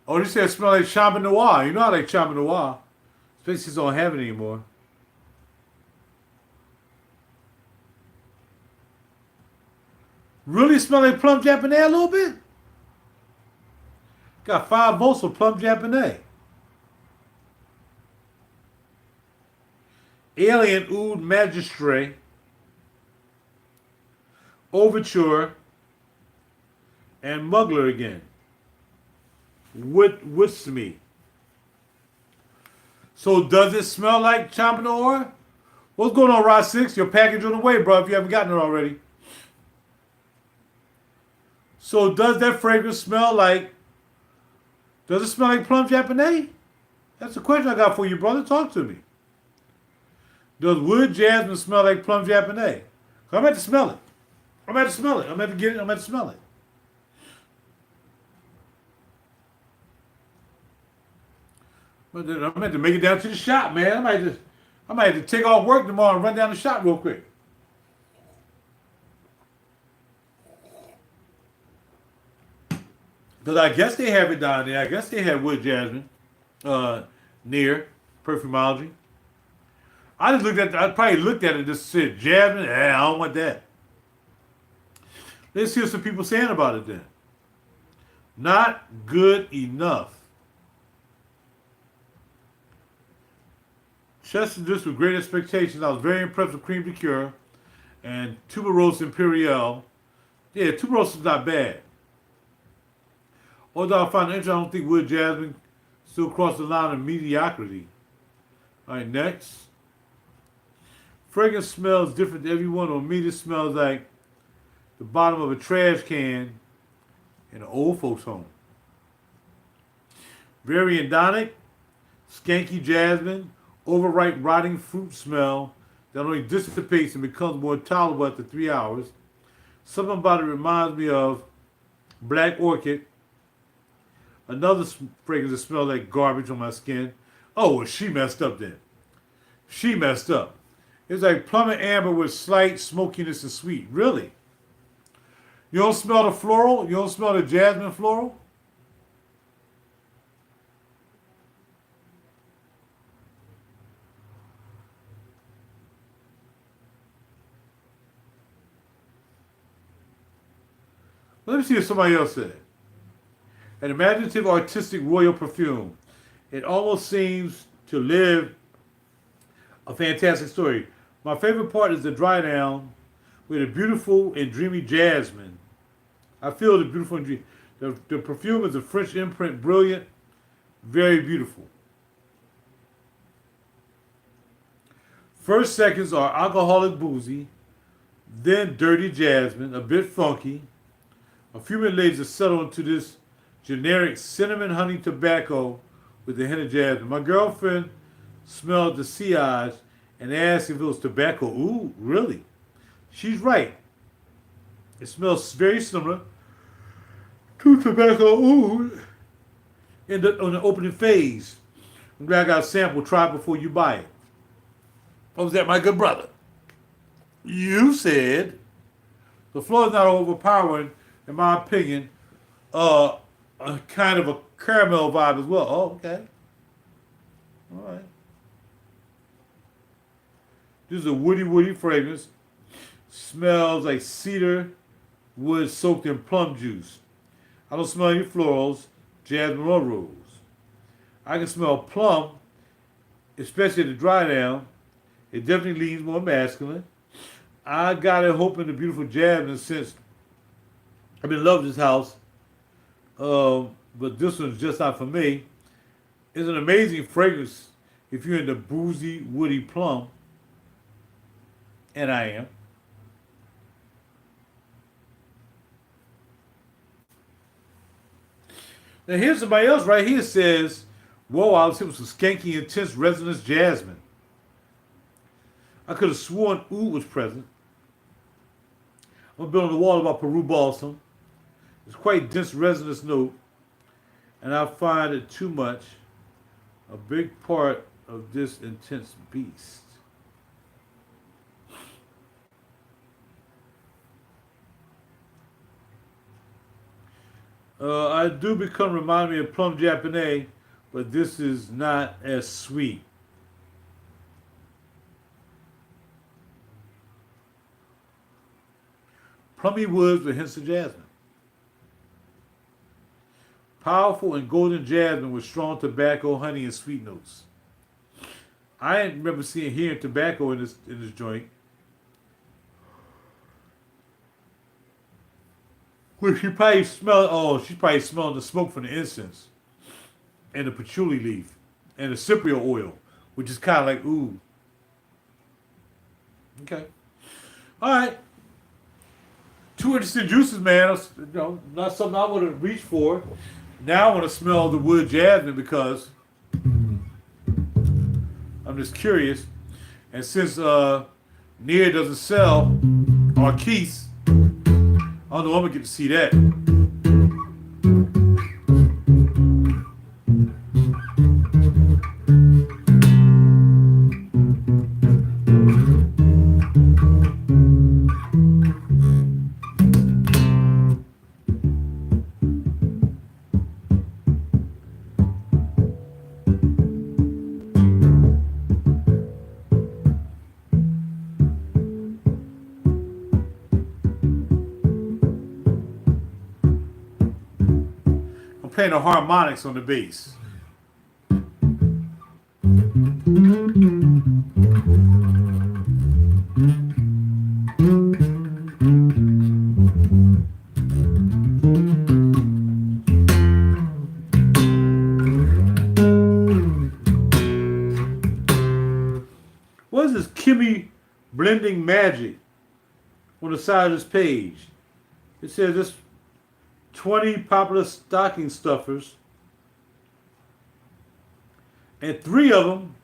Oh, this said smell like Chambre Noir. You know I like Chambre Noir. Spaces don't have it anymore. Really smell like plum japonais a little bit? Got 5 volts for plum japonais. Alien Oud Magistre. Overture. And Muggler again. With me. So does it smell like Chambre Noir? What's going on, Rod 6? Your package on the way, bro, if you haven't gotten it already. So does that fragrance smell like, does it smell like plum japonais? That's the question I got for you, brother. Talk to me. Does wood jasmine smell like plum japonais? I'm at to smell it. I'm at to smell it. I'm at to get it. I'm at to smell it. I'm at to make it down to the shop, man. I might have to take off work tomorrow and run down the shop real quick. Because I guess they have it down there. I guess they have wood jasmine near Perfumology. I probably looked at it and just said, jasmine? I don't want that. Let's hear some people saying about it then. Not good enough. Tested this with great expectations. I was very impressed with Cream Liqueur and Tuberose Imperial. Yeah, Tuberose is not bad. Although I find it interesting, I don't think wood jasmine still cross the line of mediocrity. All right, next. Fragrance smells different to everyone. On me, this smells like the bottom of a trash can in an old folks' home. Very endonic, skanky jasmine, overripe rotting fruit smell that only dissipates and becomes more tolerable after 3 hours. Something about it reminds me of Black Orchid. Another fragrance that smells like garbage on my skin. Oh, well, she messed up then. She messed up. It's like plum and amber with slight smokiness and sweet. Really? You don't smell the floral? You don't smell the jasmine floral? Let me see what somebody else said. An imaginative, artistic, royal perfume. It almost seems to live a fantastic story. My favorite part is the dry down with a beautiful and dreamy jasmine. I feel the beautiful and dreamy. The perfume is a French imprint, brilliant, very beautiful. First seconds are alcoholic boozy, then dirty jasmine, a bit funky. A few minutes later, settle into this generic cinnamon honey tobacco with a hint of jasmine. My girlfriend smelled the sillage and asked if it was tobacco. Ooh, really? She's right. It smells very similar to tobacco oud on the opening phase. I'm glad I got a sample. Try it before you buy it. What was that, my good brother? You said the floor is not overpowering, in my opinion. A kind of a caramel vibe as well. Oh, okay. All right. This is a woody fragrance. Smells like cedar wood soaked in plum juice. I don't smell any florals, jasmine or rose. I can smell plum, especially the dry down. It definitely leans more masculine. I got it hoping the beautiful jasmine since I've been in love with this house. But this one's just not for me. It's an amazing fragrance if you're into boozy, woody plum. And I am. Now here's somebody else right here says, whoa, I was hit with some skanky, intense resonance jasmine. I could have sworn oud was present. I'm building a wall about Peru balsam. It's quite dense resonance note. and I find it too much a big part of this intense beast. I do become remind me of plum Japanese, but this is not as sweet. Plummy woods with hints of jasmine. Powerful and golden jasmine with strong tobacco, honey, and sweet notes. I ain't remember hearing tobacco in this joint. Well, she probably she's probably smelling the smoke from the incense and the patchouli leaf and the cypriol oil, which is kind of like ooh. Okay. All right. Two interesting juices, man. Not something I would have reached for. Now I want to smell the wood jasmine because I'm just curious. And since Near doesn't sell our keys, I don't know if I'm gonna get to see that. Playing the harmonics on the bass. What is this Kimmy blending magic on the side of this page? It says this 20 popular stocking stuffers, and 3 of them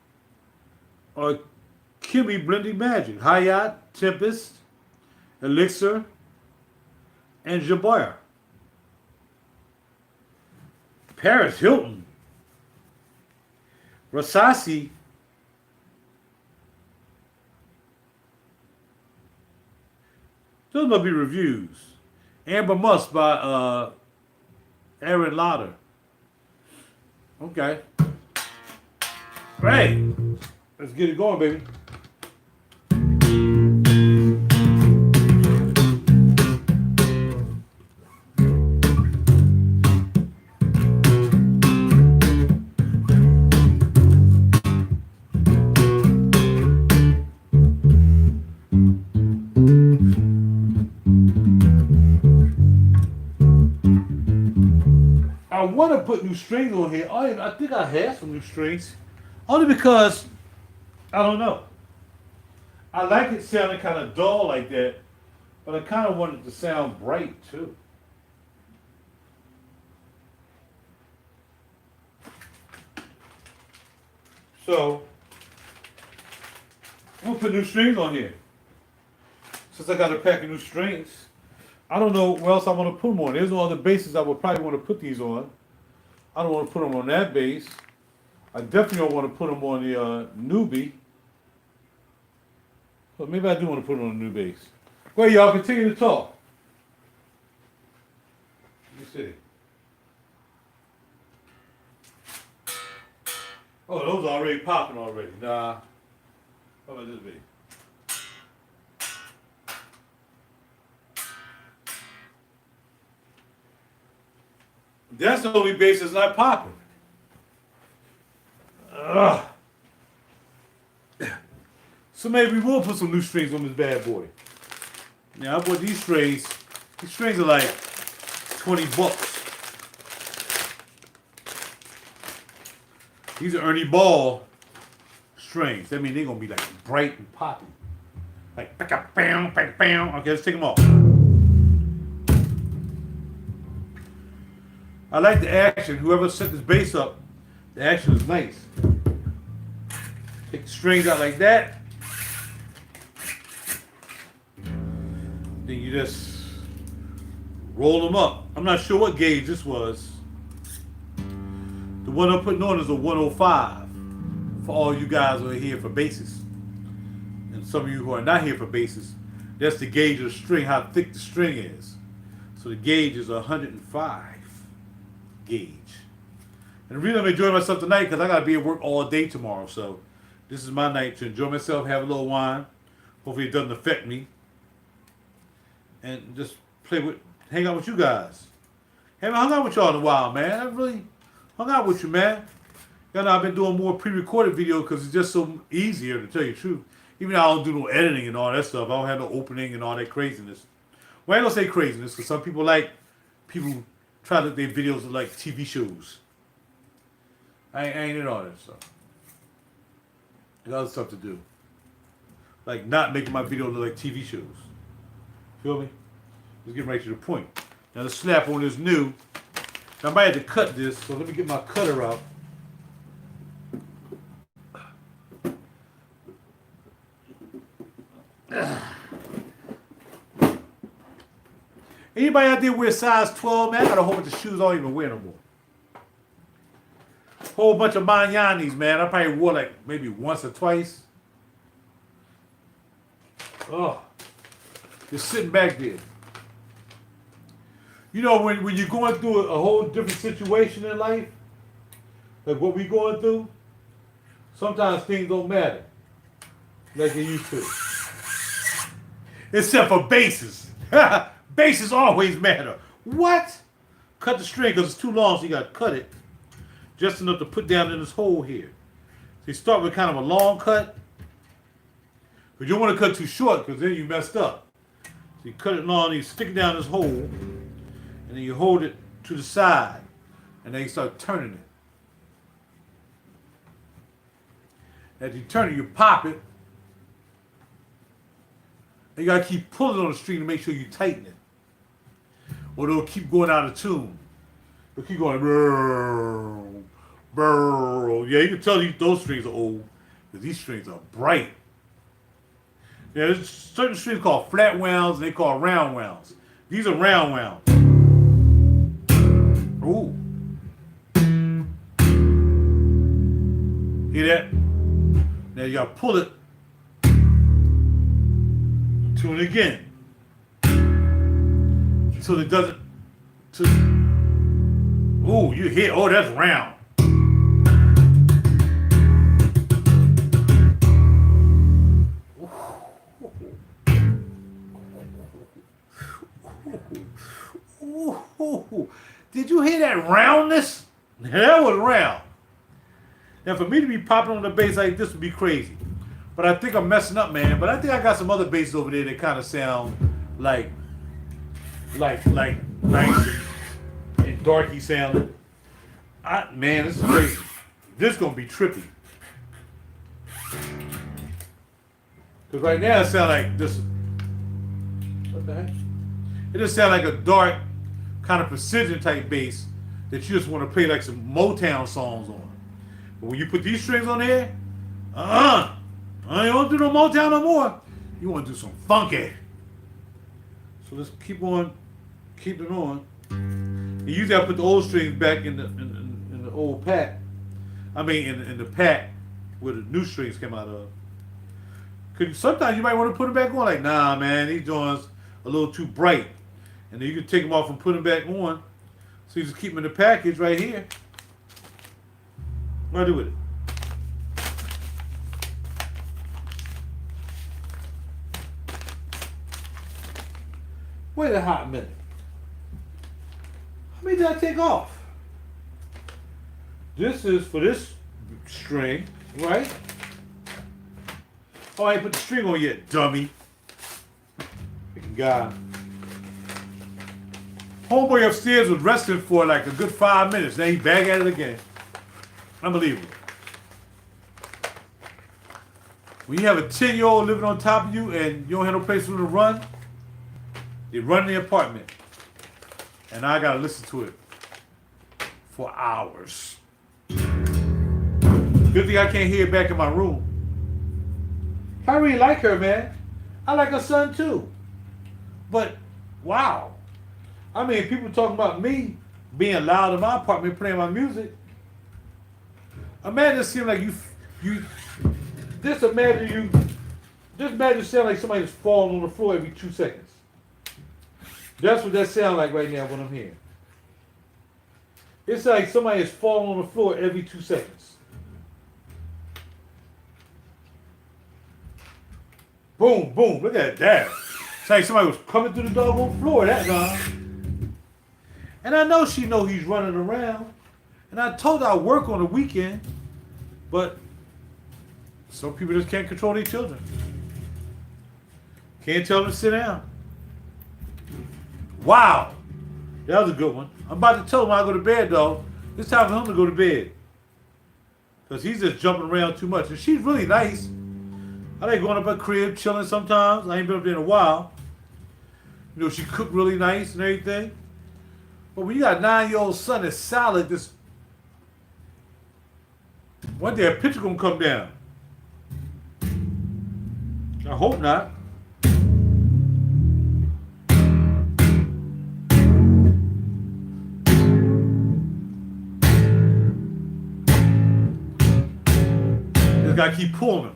are Kimmy blending magic: Hayat, Tempest, Elixir, and Jabbar. Paris Hilton, Rasasi, those must be reviews. Amber Musk by Aaron Lauder. Okay. Great. Let's get it going, baby. I want to put new strings on here. I think I have some new strings. Only because, I don't know. I like it sounding kind of dull like that, but I kind of want it to sound bright too. So, I'm going to put new strings on here. Since I got a pack of new strings, I don't know where else I want to put them on. There's no other bases I would probably want to put these on. I don't want to put them on that bass. I definitely don't want to put them on the newbie. But maybe I do want to put them on the new bass. Well, y'all continue to talk. Let me see. Oh, those are already popping already. Nah. How about this bass? That's the only bass that's not popping. Ugh. So maybe we will put some new strings on this bad boy. Now I bought these strings. These strings are like $20. These are Ernie Ball strings. That means they're gonna be like bright and poppy. Like bam, bam, bam. Okay, let's take them off. I like the action. Whoever set this bass up, the action is nice. Take the strings out like that. Then you just roll them up. I'm not sure what gauge this was. The one I'm putting on is a 105 for all you guys who are here for basses. And some of you who are not here for basses, that's the gauge of the string, how thick the string is. So the gauge is 105 gauge. And the reason I'm enjoying myself tonight because I got to be at work all day tomorrow. So this is my night to enjoy myself, have a little wine. Hopefully it doesn't affect me. And just hang out with you guys. Haven't hung out with y'all in a while, man. I really hung out with you, man. You know, I've been doing more pre-recorded videos because it's just so easier, to tell you the truth. Even though I don't do no editing and all that stuff. I don't have no opening and all that craziness. Well, I ain't gonna say craziness because some people try to look their videos like TV shows. I ain't in all that stuff. I got other stuff to do. Like not making my videos look like TV shows. Feel me? Let's get right to the point. Now the slap on is new. I might have to cut this, so let me get my cutter out. Anybody out there wear size 12, man? I got a whole bunch of shoes I don't even wear no more. Whole bunch of Manyanis, man. I probably wore like maybe once or twice. Oh, just sitting back there. You know, when you're going through a whole different situation in life, like what we going through, sometimes things don't matter like they used to. Except for basses. Basses always matter. What? Cut the string because it's too long, so you got to cut it just enough to put down in this hole here. So you start with kind of a long cut, but you don't want to cut too short because then you messed up. So you cut it long, and you stick it down this hole, and then you hold it to the side, and then you start turning it. As you turn it, you pop it, and you got to keep pulling on the string to make sure you tighten it. Or it'll keep going out of tune. It'll keep going, brrr, brrr. Yeah, you can tell those strings are old, because these strings are bright. Yeah, there's certain strings called flat wounds, and they call round wounds. These are round wounds. Ooh. Hear that? Now you gotta pull it. Tune it again. Until it doesn't. Ooh, you hear? Oh, that's round. Ooh. Did you hear that roundness? That was round. Now, for me to be popping on the bass like this would be crazy. But I think I'm messing up, man. But I think I got some other basses over there that kind of sound like nice and darky sounding. Man, this is crazy. This is gonna be trippy. Cause right now it sounds like this. What the heck? It just sounds like a dark, kind of precision type bass that you just want to play like some Motown songs on. But when you put these strings on there, I ain't gonna do no Motown no more. You want to do some funky. So let's keep on, keep it on. And usually I put the old strings back in the old pack. I mean in the pack where the new strings came out of. Cause sometimes you might want to put them back on. Like, nah, man, these joints a little too bright. And then you can take them off and put them back on. So you just keep them in the package right here. What do I do with it? Wait a hot minute. How many did I take off? This is for this string, right? Oh, I ain't put the string on yet, dummy. Freaking guy. Homeboy upstairs was resting for like a good 5 minutes. Now he back at it again. Unbelievable. When you have a 10-year-old living on top of you and you don't have no place for them to run, they run the apartment. And I gotta listen to it for hours. Good thing I can't hear it back in my room. I really like her, man. I like her son too. But, wow. I mean, people talking about me being loud in my apartment playing my music. Imagine it seem like you. Just imagine sound like somebody's falling on the floor every 2 seconds. That's what that sound like right now when I'm here. It's like somebody is falling on the floor every 2 seconds. Boom, boom, look at that. It's like somebody was coming through the doggone floor that time. And I know she know he's running around. And I told her I work on the weekend, but some people just can't control their children. Can't tell them to sit down. Wow. That was a good one. I'm about to tell him I go to bed, though. It's time for him to go to bed. Because he's just jumping around too much. And she's really nice. I like going up her crib, chilling sometimes. I ain't been up there in a while. You know, she cooked really nice and everything. But when you got a 9-year-old son that's solid, this one day a picture gonna come down. I hope not. Just gotta keep pulling him.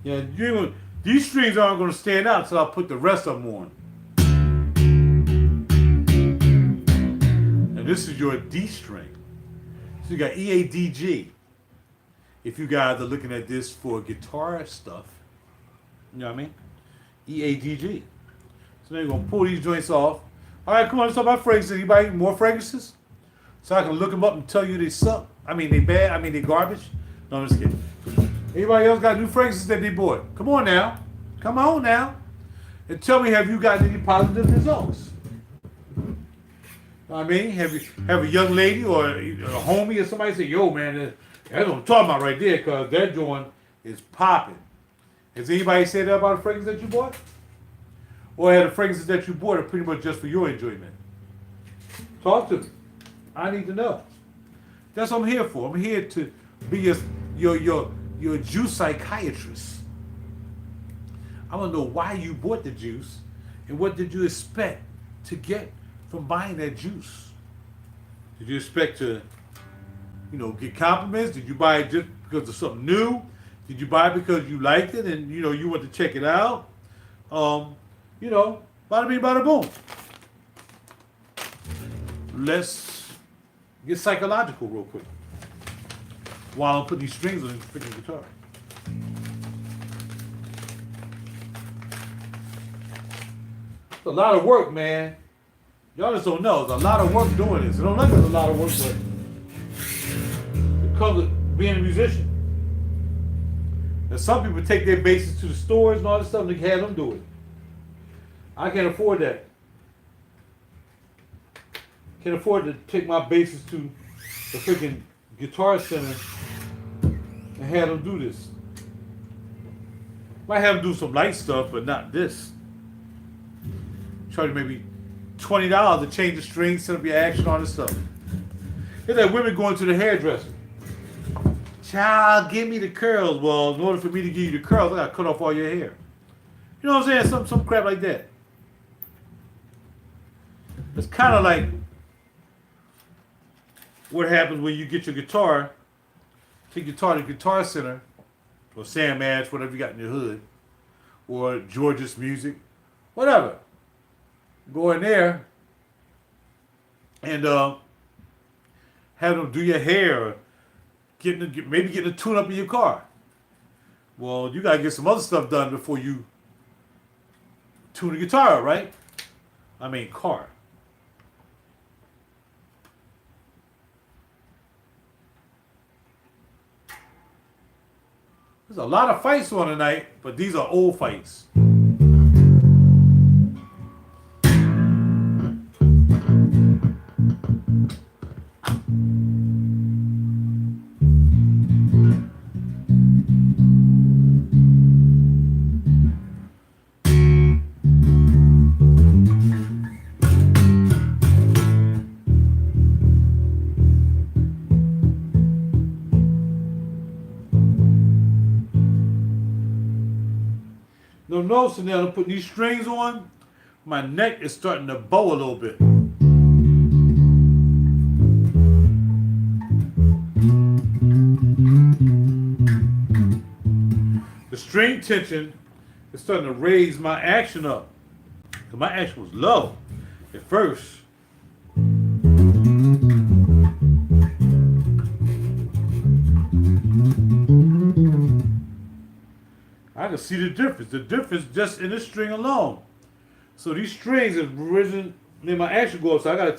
Yeah, these strings aren't going to stand out until I put the rest of them on. And this is your D string. So you got E, A, D, G. If you guys are looking at this for guitar stuff, you know what I mean? E, A, D, G. So now you're going to pull these joints off. All right, come on, let's talk about fragrances. Anybody more fragrances? So I can look them up and tell you they suck. I mean, they bad. I mean, they garbage. No, I'm just kidding. Anybody else got new fragrances that they bought? Come on now. Come on now. And tell me, have you gotten any positive results? I mean, have a young lady or a homie or somebody say, yo, man, that's what I'm talking about right there, because that joint is popping. Has anybody said that about a fragrance that you bought? Or had the fragrances that you bought are pretty much just for your enjoyment? Talk to me. I need to know. That's what I'm here for. I'm here to be your juice psychiatrist. I want to know why you bought the juice and what did you expect to get from buying that juice. Did you expect to, get compliments? Did you buy it just because of something new? Did you buy it because you liked it and, you want to check it out? Bada bing, bada boom. Let's get psychological real quick while I'm putting these strings on the freaking guitar. It's a lot of work, man. Y'all just don't know. It's a lot of work doing this. It don't look like it's a lot of work, but it comes with being a musician. And some people take their basses to the stores and all this stuff and they have them do it. I can't afford that. Can't afford to take my basses to the freaking Guitar Center and have them do this. Might have them do some light stuff, but not this. Charge maybe $20 to change the strings, set up your action, all this stuff. It's like women going to the hairdresser. Child, give me the curls. Well, in order for me to give you the curls, I gotta cut off all your hair. You know what I'm saying? Some crap like that. It's kind of like what happens when you get your guitar, take your guitar to Guitar Center, or Sam Ash, whatever you got in your hood, or George's Music, whatever. Go in there and have them do your hair, or maybe getting a tune-up in your car. Well, you got to get some other stuff done before you tune the guitar, right? I mean, car. There's a lot of fights on tonight, but these are old fights. No, noticing now, I'm putting these strings on, my neck is starting to bow a little bit. The string tension is starting to raise my action up. Because my action was low at first. I can see the difference. The difference just in the string alone. So these strings have risen, then my action goes up. So I gotta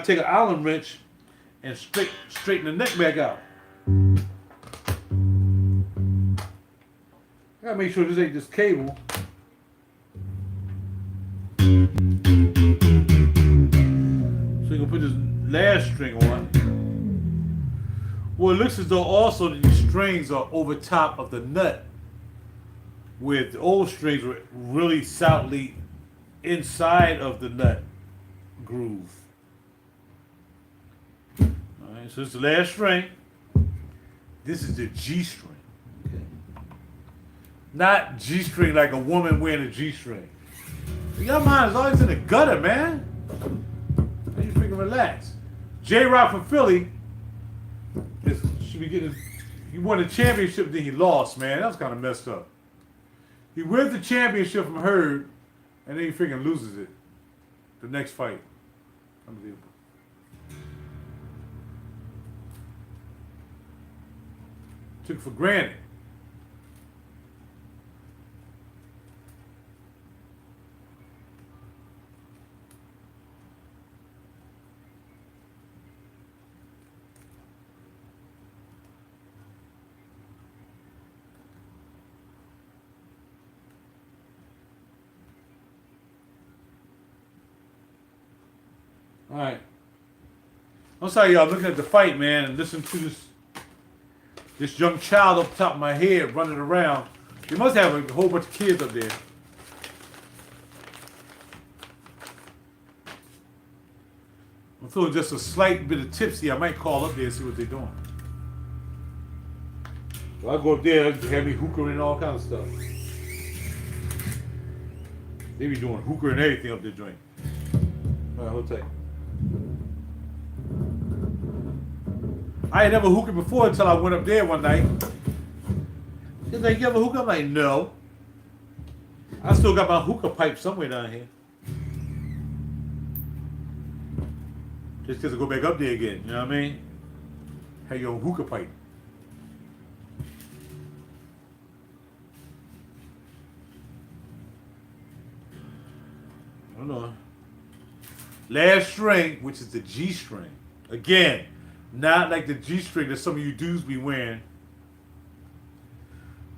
take an Allen wrench and straighten the neck back out. I gotta make sure this ain't this cable. So you can put this last string on. Well, it looks as though also that these strings are over top of the nut, where the old strings were really solidly inside of the nut groove. Alright, so this is the last string. This is the G string. Okay. Not G string like a woman wearing a G string. Your mind is always in the gutter, man. How you freaking relax? J-Rock from Philly should be getting. He won the championship, then he lost, man. That was kind of messed up. He wins the championship from Hurd, and then he freaking loses it. The next fight. Unbelievable. Took it for granted. All right. I'm sorry, y'all. Looking at the fight, man, and listen to this young child up top of my head running around. He must have a whole bunch of kids up there. I'm feeling just a slight bit of tipsy. I might call up there and see what they're doing. So I go up there, have me hookah and all kinds of stuff. They be doing hookah and everything up there joint. All right, hold tight. I ain't never hooked before until I went up there one night. He's like, you ever hookah? I'm like, no. I still got my hookah pipe somewhere down here. Just because I go back up there again, you know what I mean? Have your hookah pipe. Hold on. Last string, which is the G string. Again, not like the G string that some of you dudes be wearing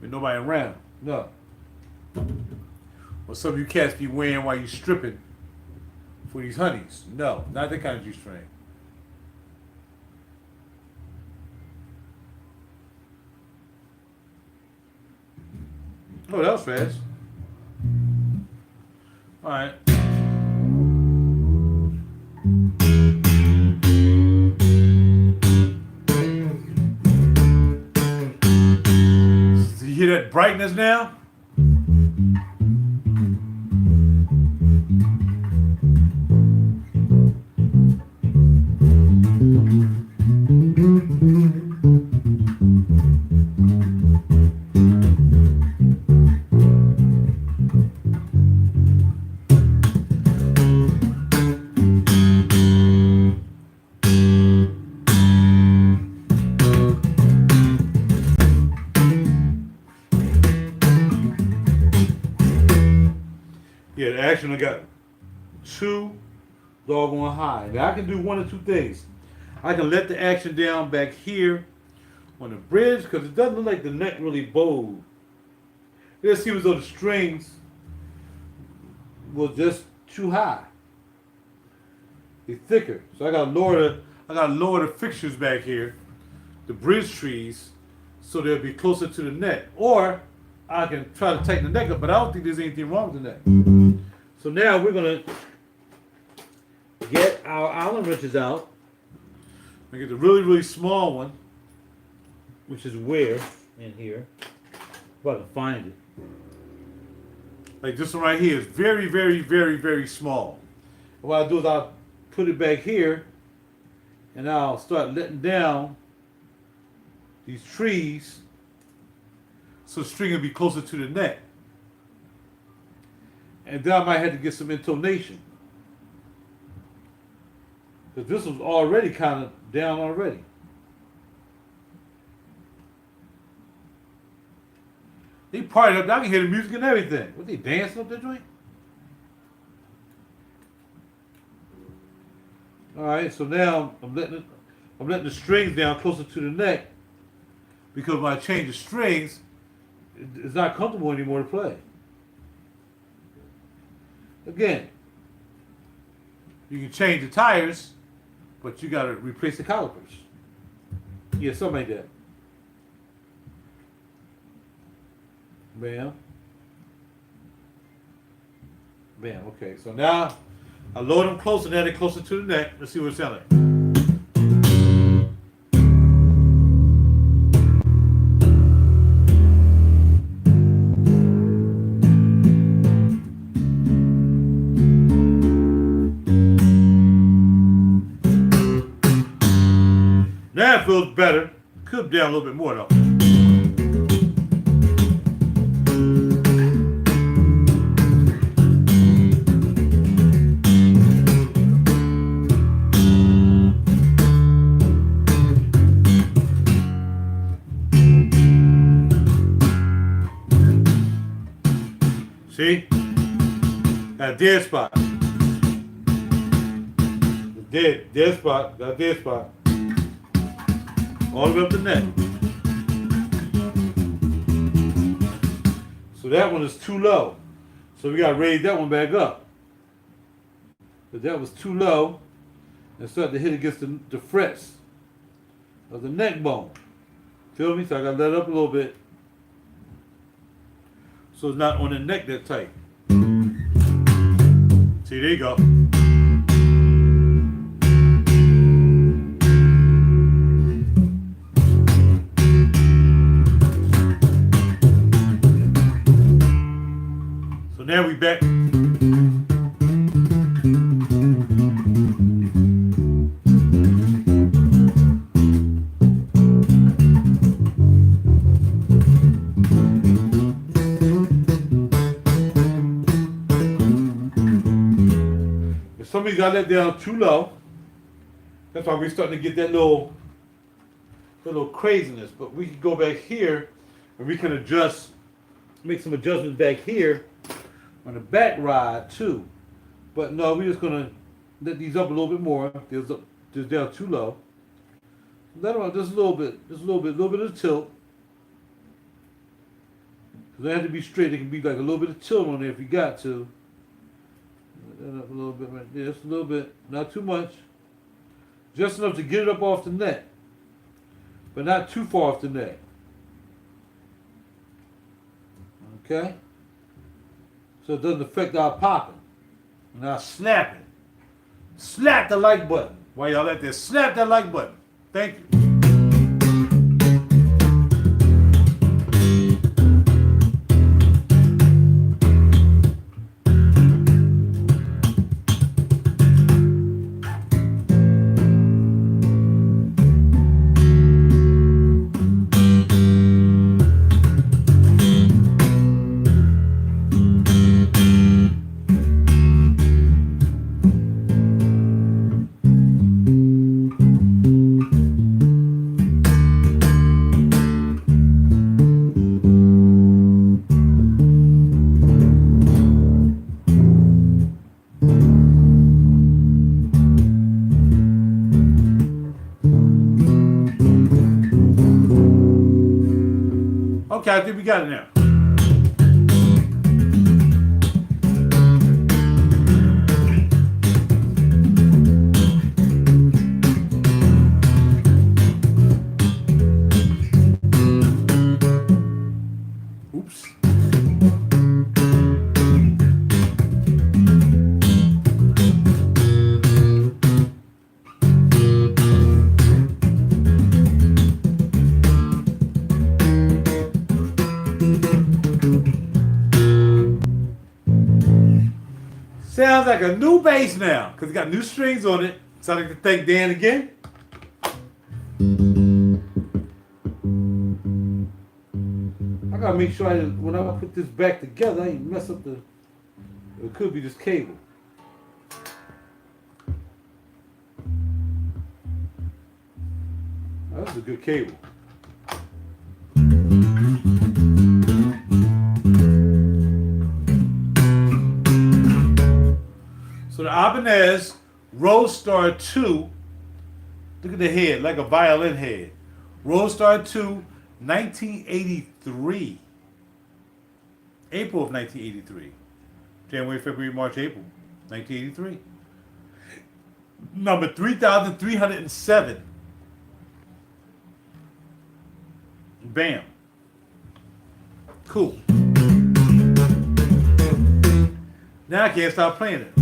with nobody around. No. Or some of you cats be wearing while you stripping for these honeys. No, not that kind of G string. Oh, that was fast. All right. You hear that brightness now? Yeah, the action I got too doggone high. Now I can do one or two things. I can let the action down back here on the bridge because it doesn't look like the neck really bowed. It just seems as though the strings was just too high. They're thicker. So I gotta lower the fixtures back here, the bridge trees, so they'll be closer to the neck. Or I can try to tighten the neck up, but I don't think there's anything wrong with the neck. So now we're gonna get our Allen wrenches out. I get the really, really small one, which is where in here. If I can find it. Like this one right here is very, very, very, very small. And what I'll do is I'll put it back here and I'll start letting down these trees so the string will be closer to the neck. And then I might have to get some intonation. Because this was already kind of down already. They partied up. I can hear the music and everything. What, they dancing up that joint? All right, so now I'm letting the strings down closer to the neck because when I change the strings, it's not comfortable anymore to play. Again, you can change the tires, but you got to replace the calipers. Yeah, something like that. Bam. Bam, okay. So now I load them closer, now they're closer to the neck. Let's see what it sounds like. Now it feels better. Could be down a little bit more though. See? Got a dead spot. Dead spot. Got a dead spot. All the way up the neck. So that one is too low. So we got to raise that one back up. But that was too low and started to hit against the frets of the neck bone. Feel me? So I got to let it up a little bit. So it's not on the neck that tight. See, there you go. So now we back. Somebody's got that down too low. That's why we're starting to get that little craziness. But we can go back here and we can adjust, make some adjustments back here on the back rod too. But no, we're just gonna let these up a little bit more. They're down too low. Let them up just a little bit, a little bit of tilt. They have to be straight. They can be like a little bit of tilt on there if you got to. That up a little bit right there, just a little bit, not too much. Just enough to get it up off the neck, but not too far off the neck. Okay? So it doesn't affect our popping and our snapping. Slap the like button. While y'all out there, slap that like button. Thank you. Okay, I think we got it now. Oops. Sounds like a new bass now, because it got new strings on it. So I'd like to thank Dan again. I gotta make sure when I put this back together, I ain't mess up the. It could be this cable. Oh, that's a good cable. So the Ibanez Roadster 2, look at the head, like a violin head. Roadster 2, 1983. April of 1983. January, February, March, April, 1983. Number 3,307. Bam. Cool. Now I can't stop playing it.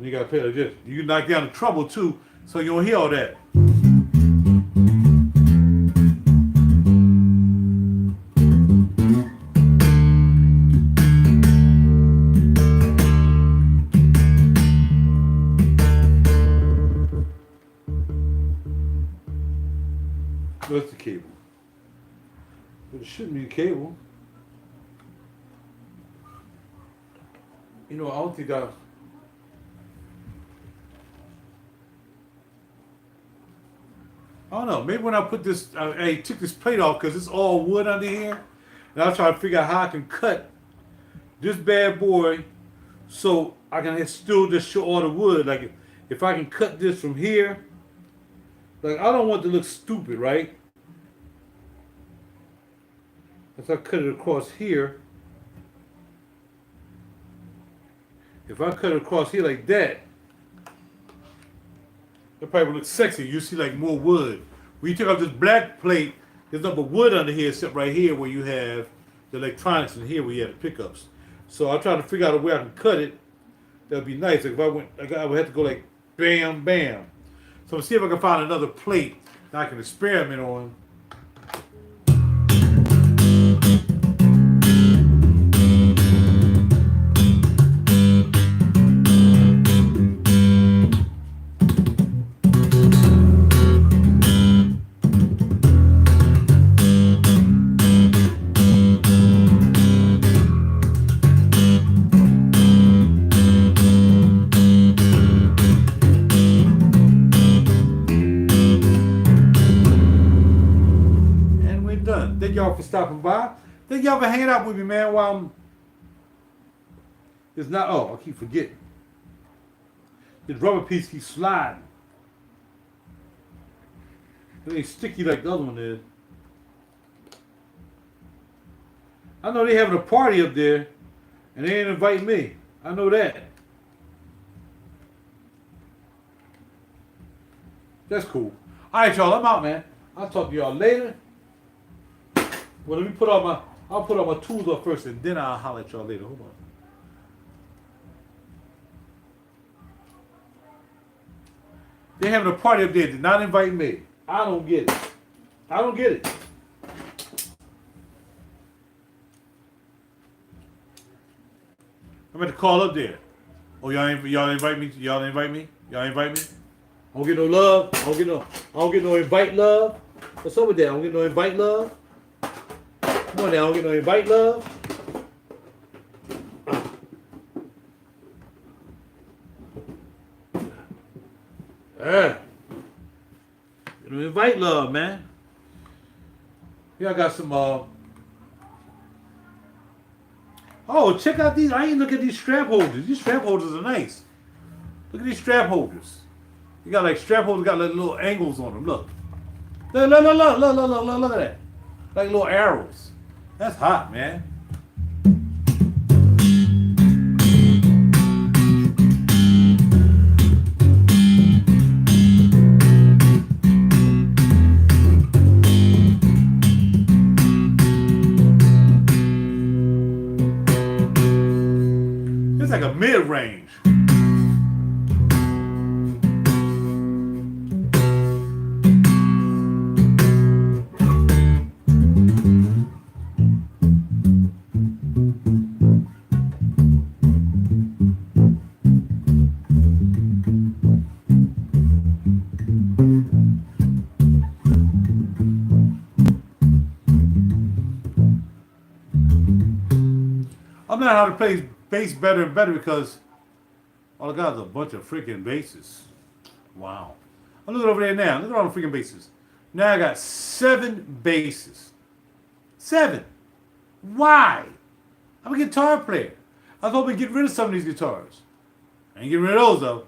You gotta play like this. You can knock down the treble too, so you don't hear all that. That's the cable. But it shouldn't be a cable. You know, I don't think I don't know. Maybe when I put this, I took this plate off because it's all wood under here, and I was trying to figure out how I can cut this bad boy so I can still just show all the wood. Like if I can cut this from here, like I don't want it to look stupid, right? If I cut it across here, if I cut it across here like that, it probably looks sexy. You see like more wood. When you take off this black plate, there's nothing but wood under here except right here where you have the electronics and here where you have the pickups. So I'm trying to figure out a way I can cut it. That'd be nice. Like if I went, I would have to go like bam, bam. So I'm see if I can find another plate that I can experiment on. Thank y'all for stopping by. Thank y'all for hanging out with me, man, while I'm... It's not... Oh, I keep forgetting. This rubber piece keeps sliding. It ain't sticky like the other one is. I know they having a party up there, and they ain't invite me. I know that. That's cool. All right, y'all. I'm out, man. I'll talk to y'all later. Well, let me put all my... I'll put all my tools up first, and then I'll holler at y'all later. Hold on. They having a party up there. Did not invite me. I don't get it. I don't get it. I'm going to call up there. Oh, y'all invite me? Y'all invite me? Y'all invite me? I don't get no love. I don't get no invite love. What's up with that? I don't get no invite love. Come on now, I don't get no invite love. Get no invite love, man. Here I got some oh, check out these. I ain't look at these strap holders. These strap holders are nice. Look at these strap holders. You got like strap holders, got like little angles on them. Look. Look at that. Like little arrows. That's hot, man. It's like a mid-range. I'm not how to play bass better and better because all I got is a bunch of freaking basses. Wow. I'm looking over there now. Look at all the freaking basses. Now I got 7 basses. 7. Why? I'm a guitar player. I was hoping to get rid of some of these guitars. I ain't getting rid of those though.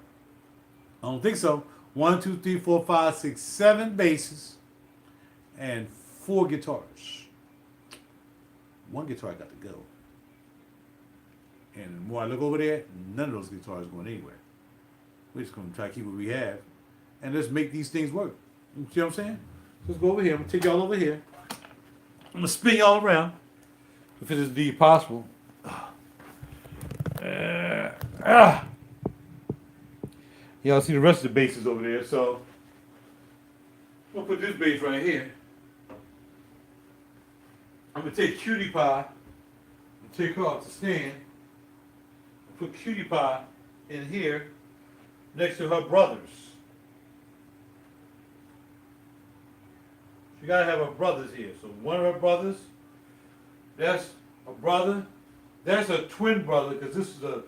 I don't think so. 1, 2, 3, 4, 5, 6, 7 basses and 4 guitars. 1 guitar got to go. And the more I look over there, none of those guitars are going anywhere. We're just going to try to keep what we have. And let's make these things work. You see what I'm saying? Let's go over here. I'm going to take y'all over here. I'm going to spin y'all around. If it is indeed possible. Y'all see the rest of the basses over there. So, I'm going to put this bass right here. I'm going to take Cutie Pie and take her off the stand. Put Cutie Pie in here next to her brothers. You gotta have her brothers here. So one of her brothers, that's a brother. That's a twin brother because this is a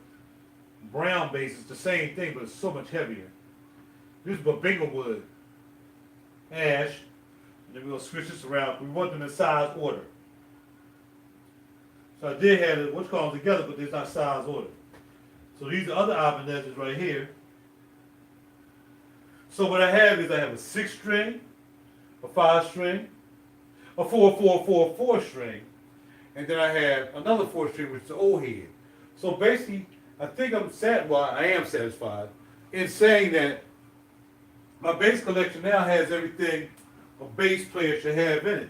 brown bass. It's the same thing, but it's so much heavier. This is Babinga wood, ash. And then we're gonna switch this around. We want them in size order. So I did have it, what's called together, but there's not size order. So these are other Ibanez's right here. So what I have is I have a 6-string, a 5-string, a 4-4-4-4 string, and then I have another 4-string, which is the old head. So basically, I think I am satisfied in saying that my bass collection now has everything a bass player should have in it.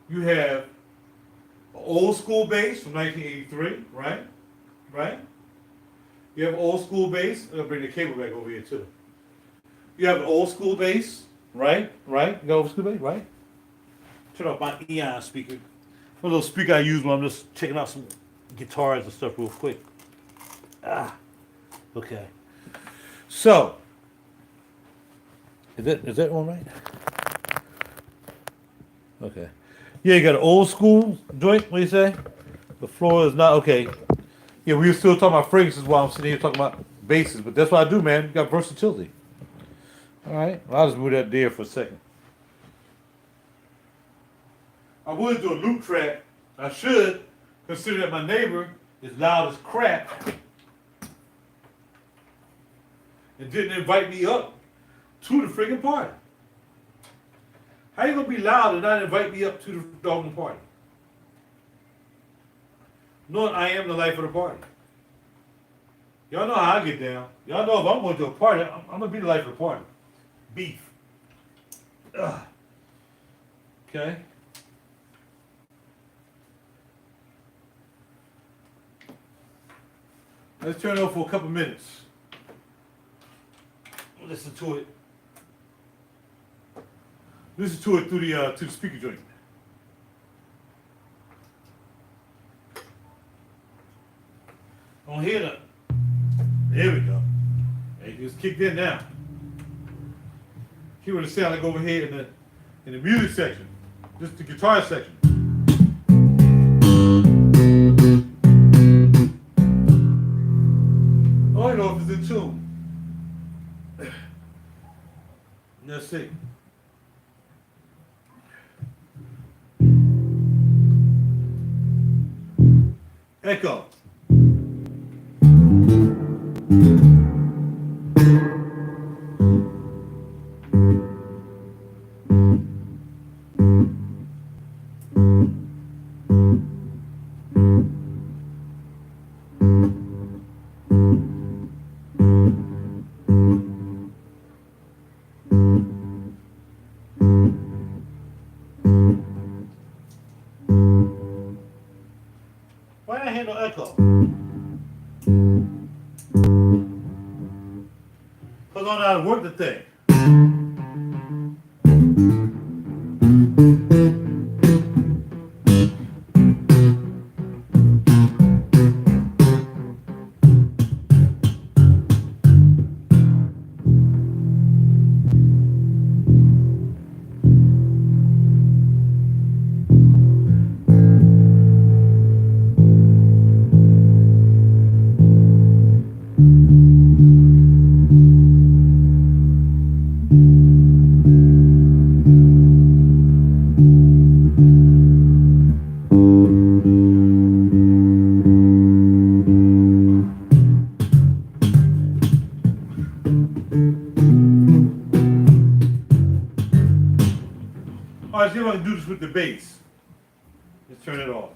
You have an old school bass from 1983, right? Right? You have an old school bass. I'm going to bring the cable back over here too. You have an old school bass, right? Right? You got old school bass, right? Turn off my Eon speaker. A little speaker I use when I'm just checking out some guitars and stuff real quick. Okay. So, is that one right? Okay. Yeah, you got an old school joint, what do you say? The floor is not, okay. Yeah, we were still talking about fragrances while I'm sitting here talking about basses, but that's what I do, man. You got versatility. All right, well, I'll just move that there for a second. I would do a loop track. I should, consider that my neighbor is loud as crap and didn't invite me up to the friggin' party. How you gonna be loud and not invite me up to the doggone party? Knowing I am the life of the party. Y'all know how I get down. Y'all know if I'm going to a party, I'm going to be the life of the party. Beef. Ugh. Okay. Let's turn it over for a couple minutes. Listen to it. Listen to it through the speaker joint. On here, there we go. It just kicked in now. Hear what it sounds like over here in the music section, just the guitar section. I don't know if it's in tune. Let's see. Echo. Why did I handle echo? taught how to work the thing. All right, see if I can do this with the bass. Let's turn it off.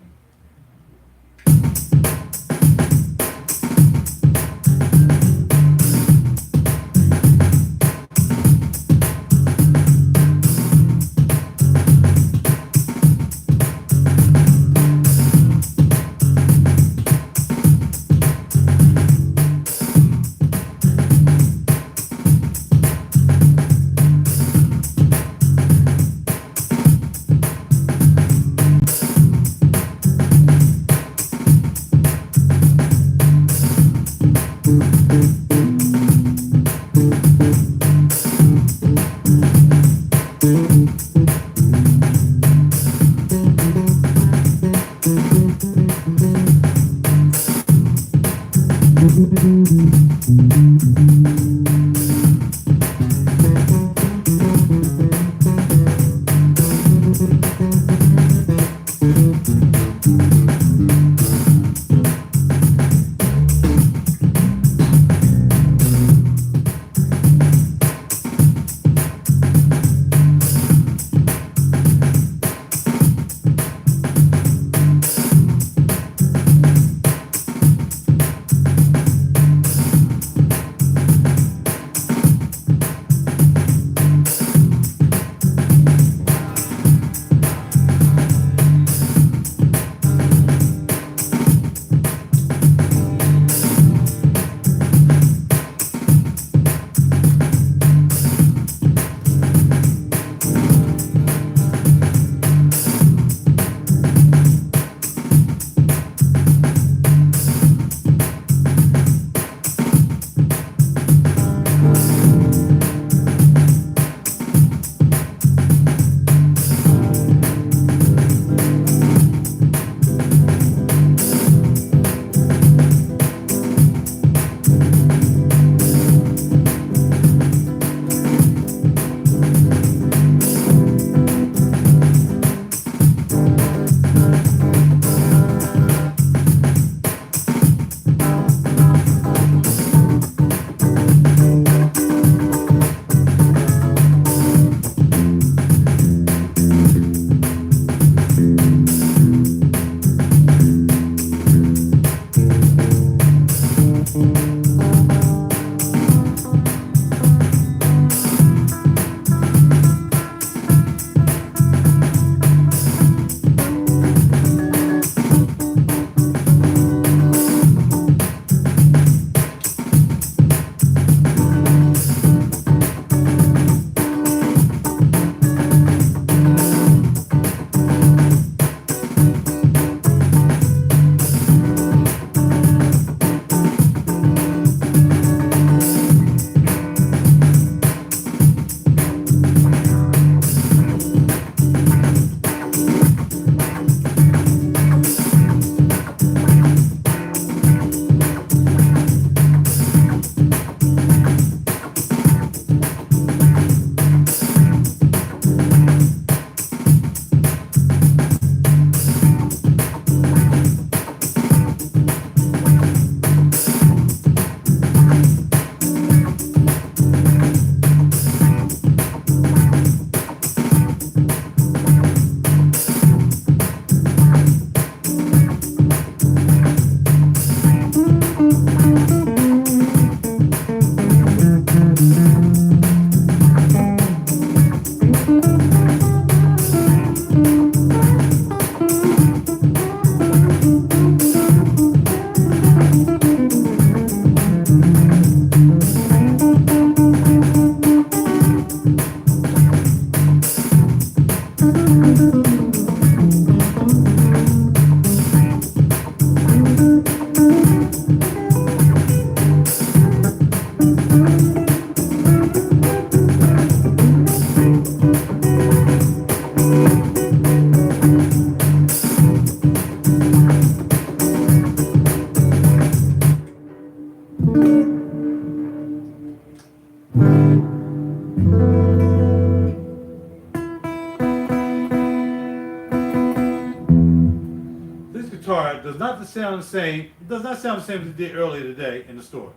does not sound the same. It does not sound the same as it did earlier today in the store.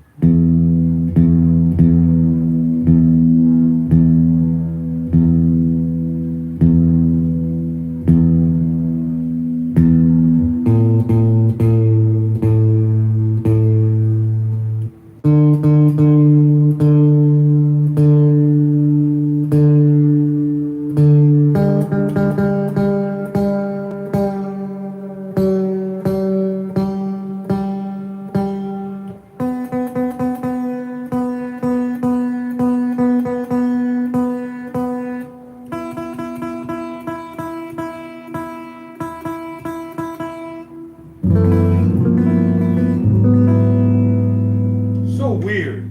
So weird.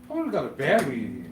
Oh, we got a battery in here.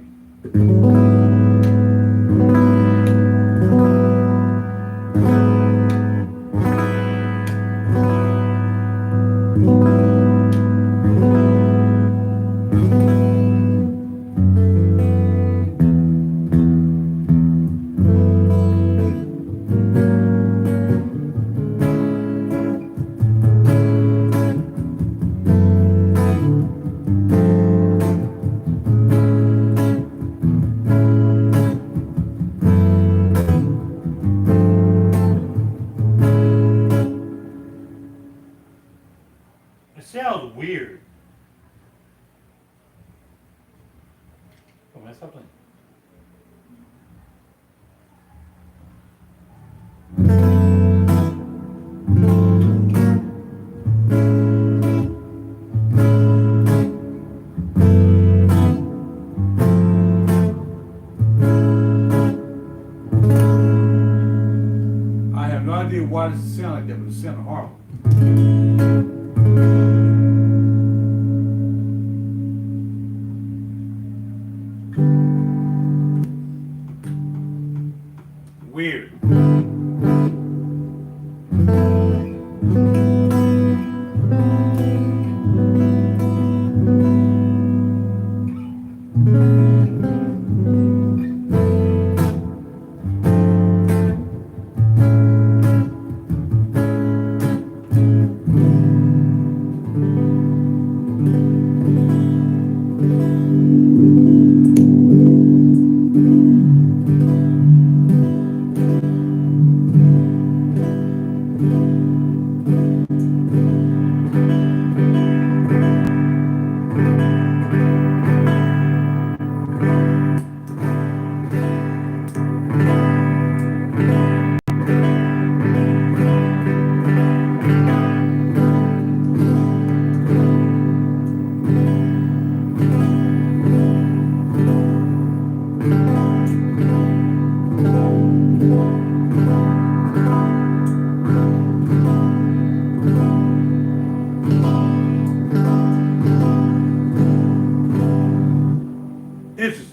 It sounds weird. Oh man, stop playing. I have no idea why this sound like that, but it sounds horrible. Weird. Interesting.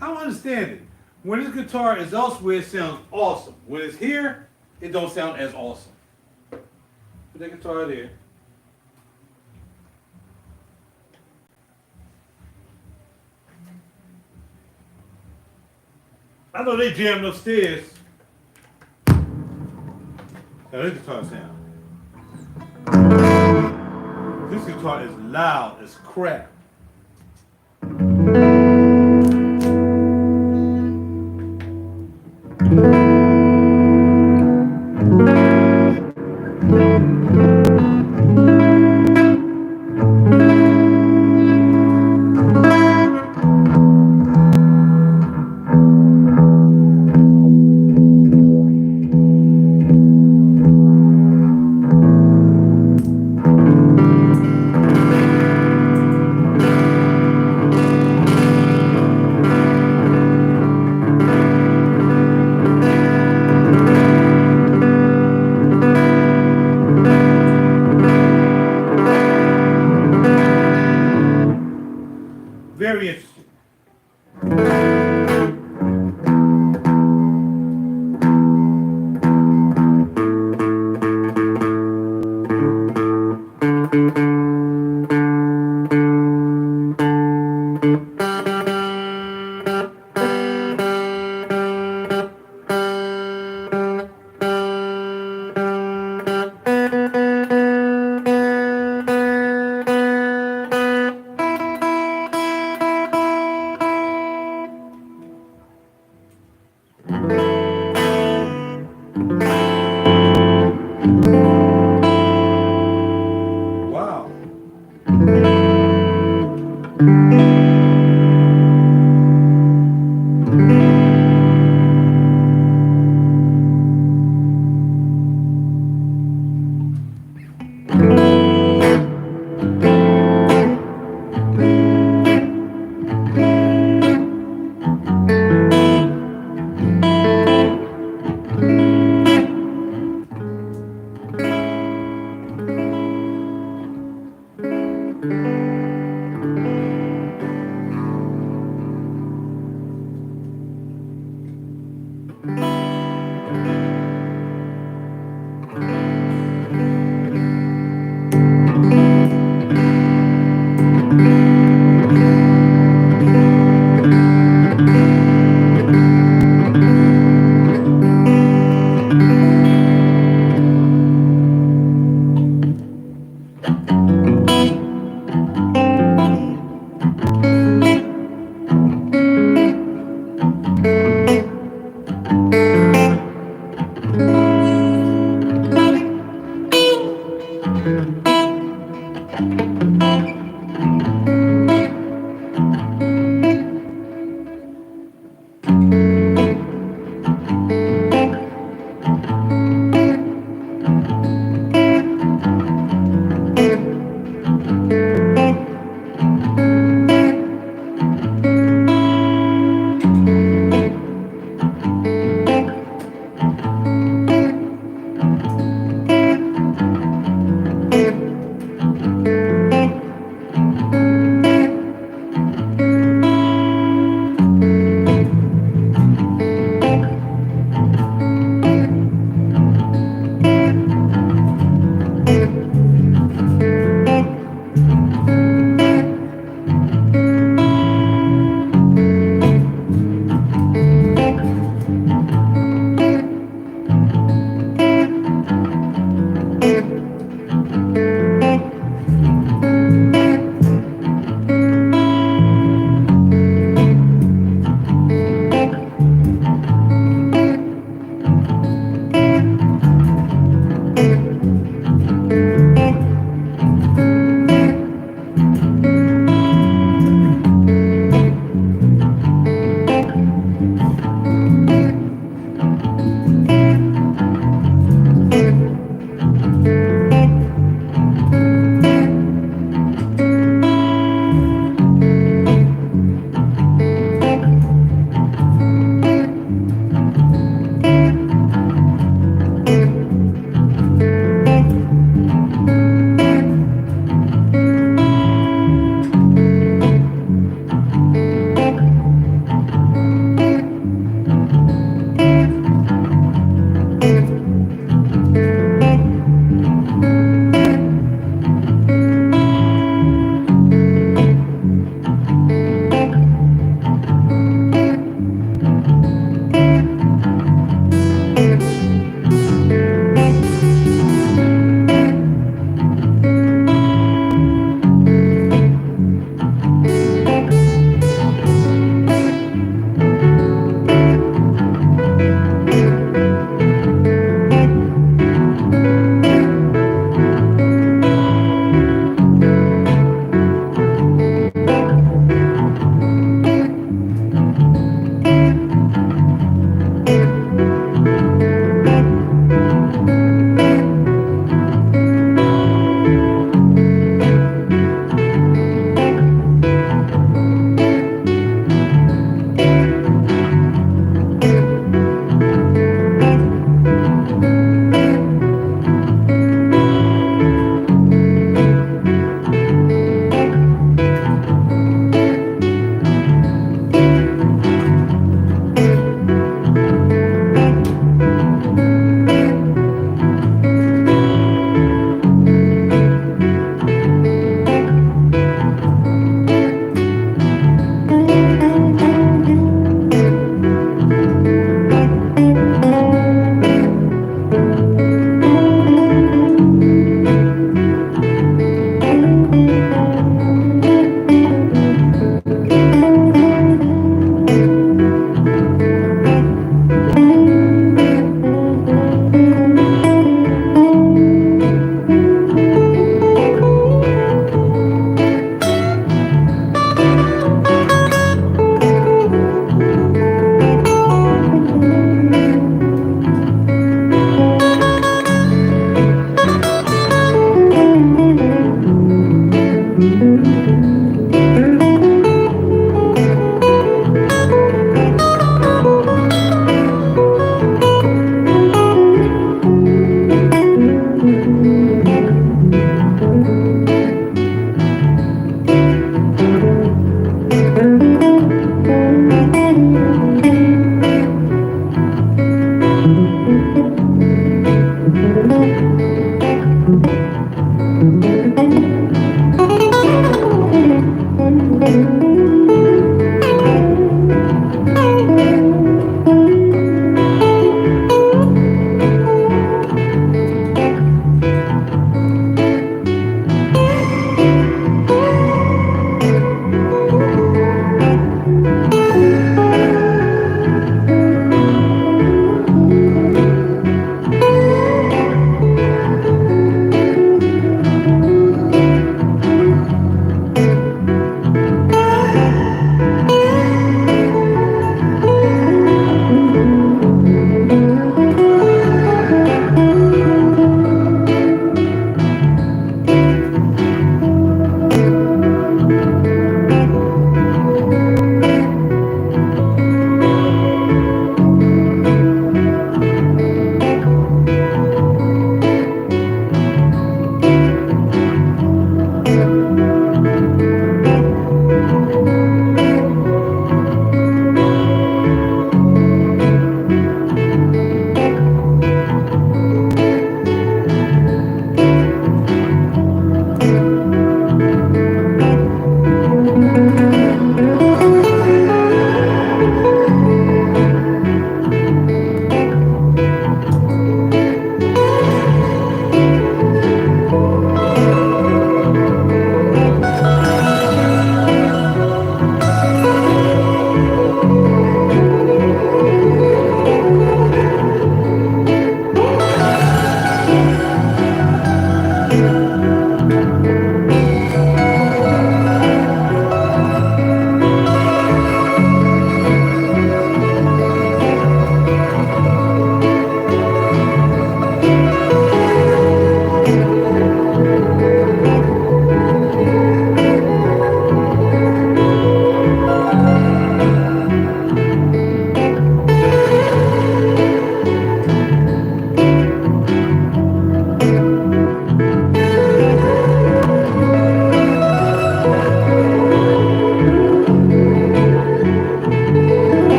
I don't understand it. When this guitar is elsewhere, it sounds awesome. When it's here, it don't sound as awesome. Put that guitar there. I know they jammed upstairs. Now this guitar sound. This guitar is loud as crap. Very interesting. Wow.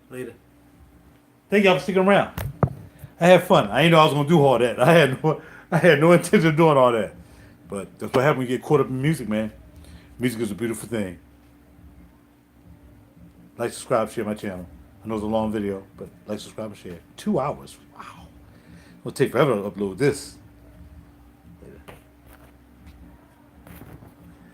Later. Thank y'all for sticking around. I had fun. I didn't know I was gonna do all that. I had no intention of doing all that. But that's what happens when you get caught up in music, man. Music is a beautiful thing. Like, subscribe, share my channel. I know it's a long video, but like, subscribe, and share. 2 hours. Wow. It'll take forever to upload this.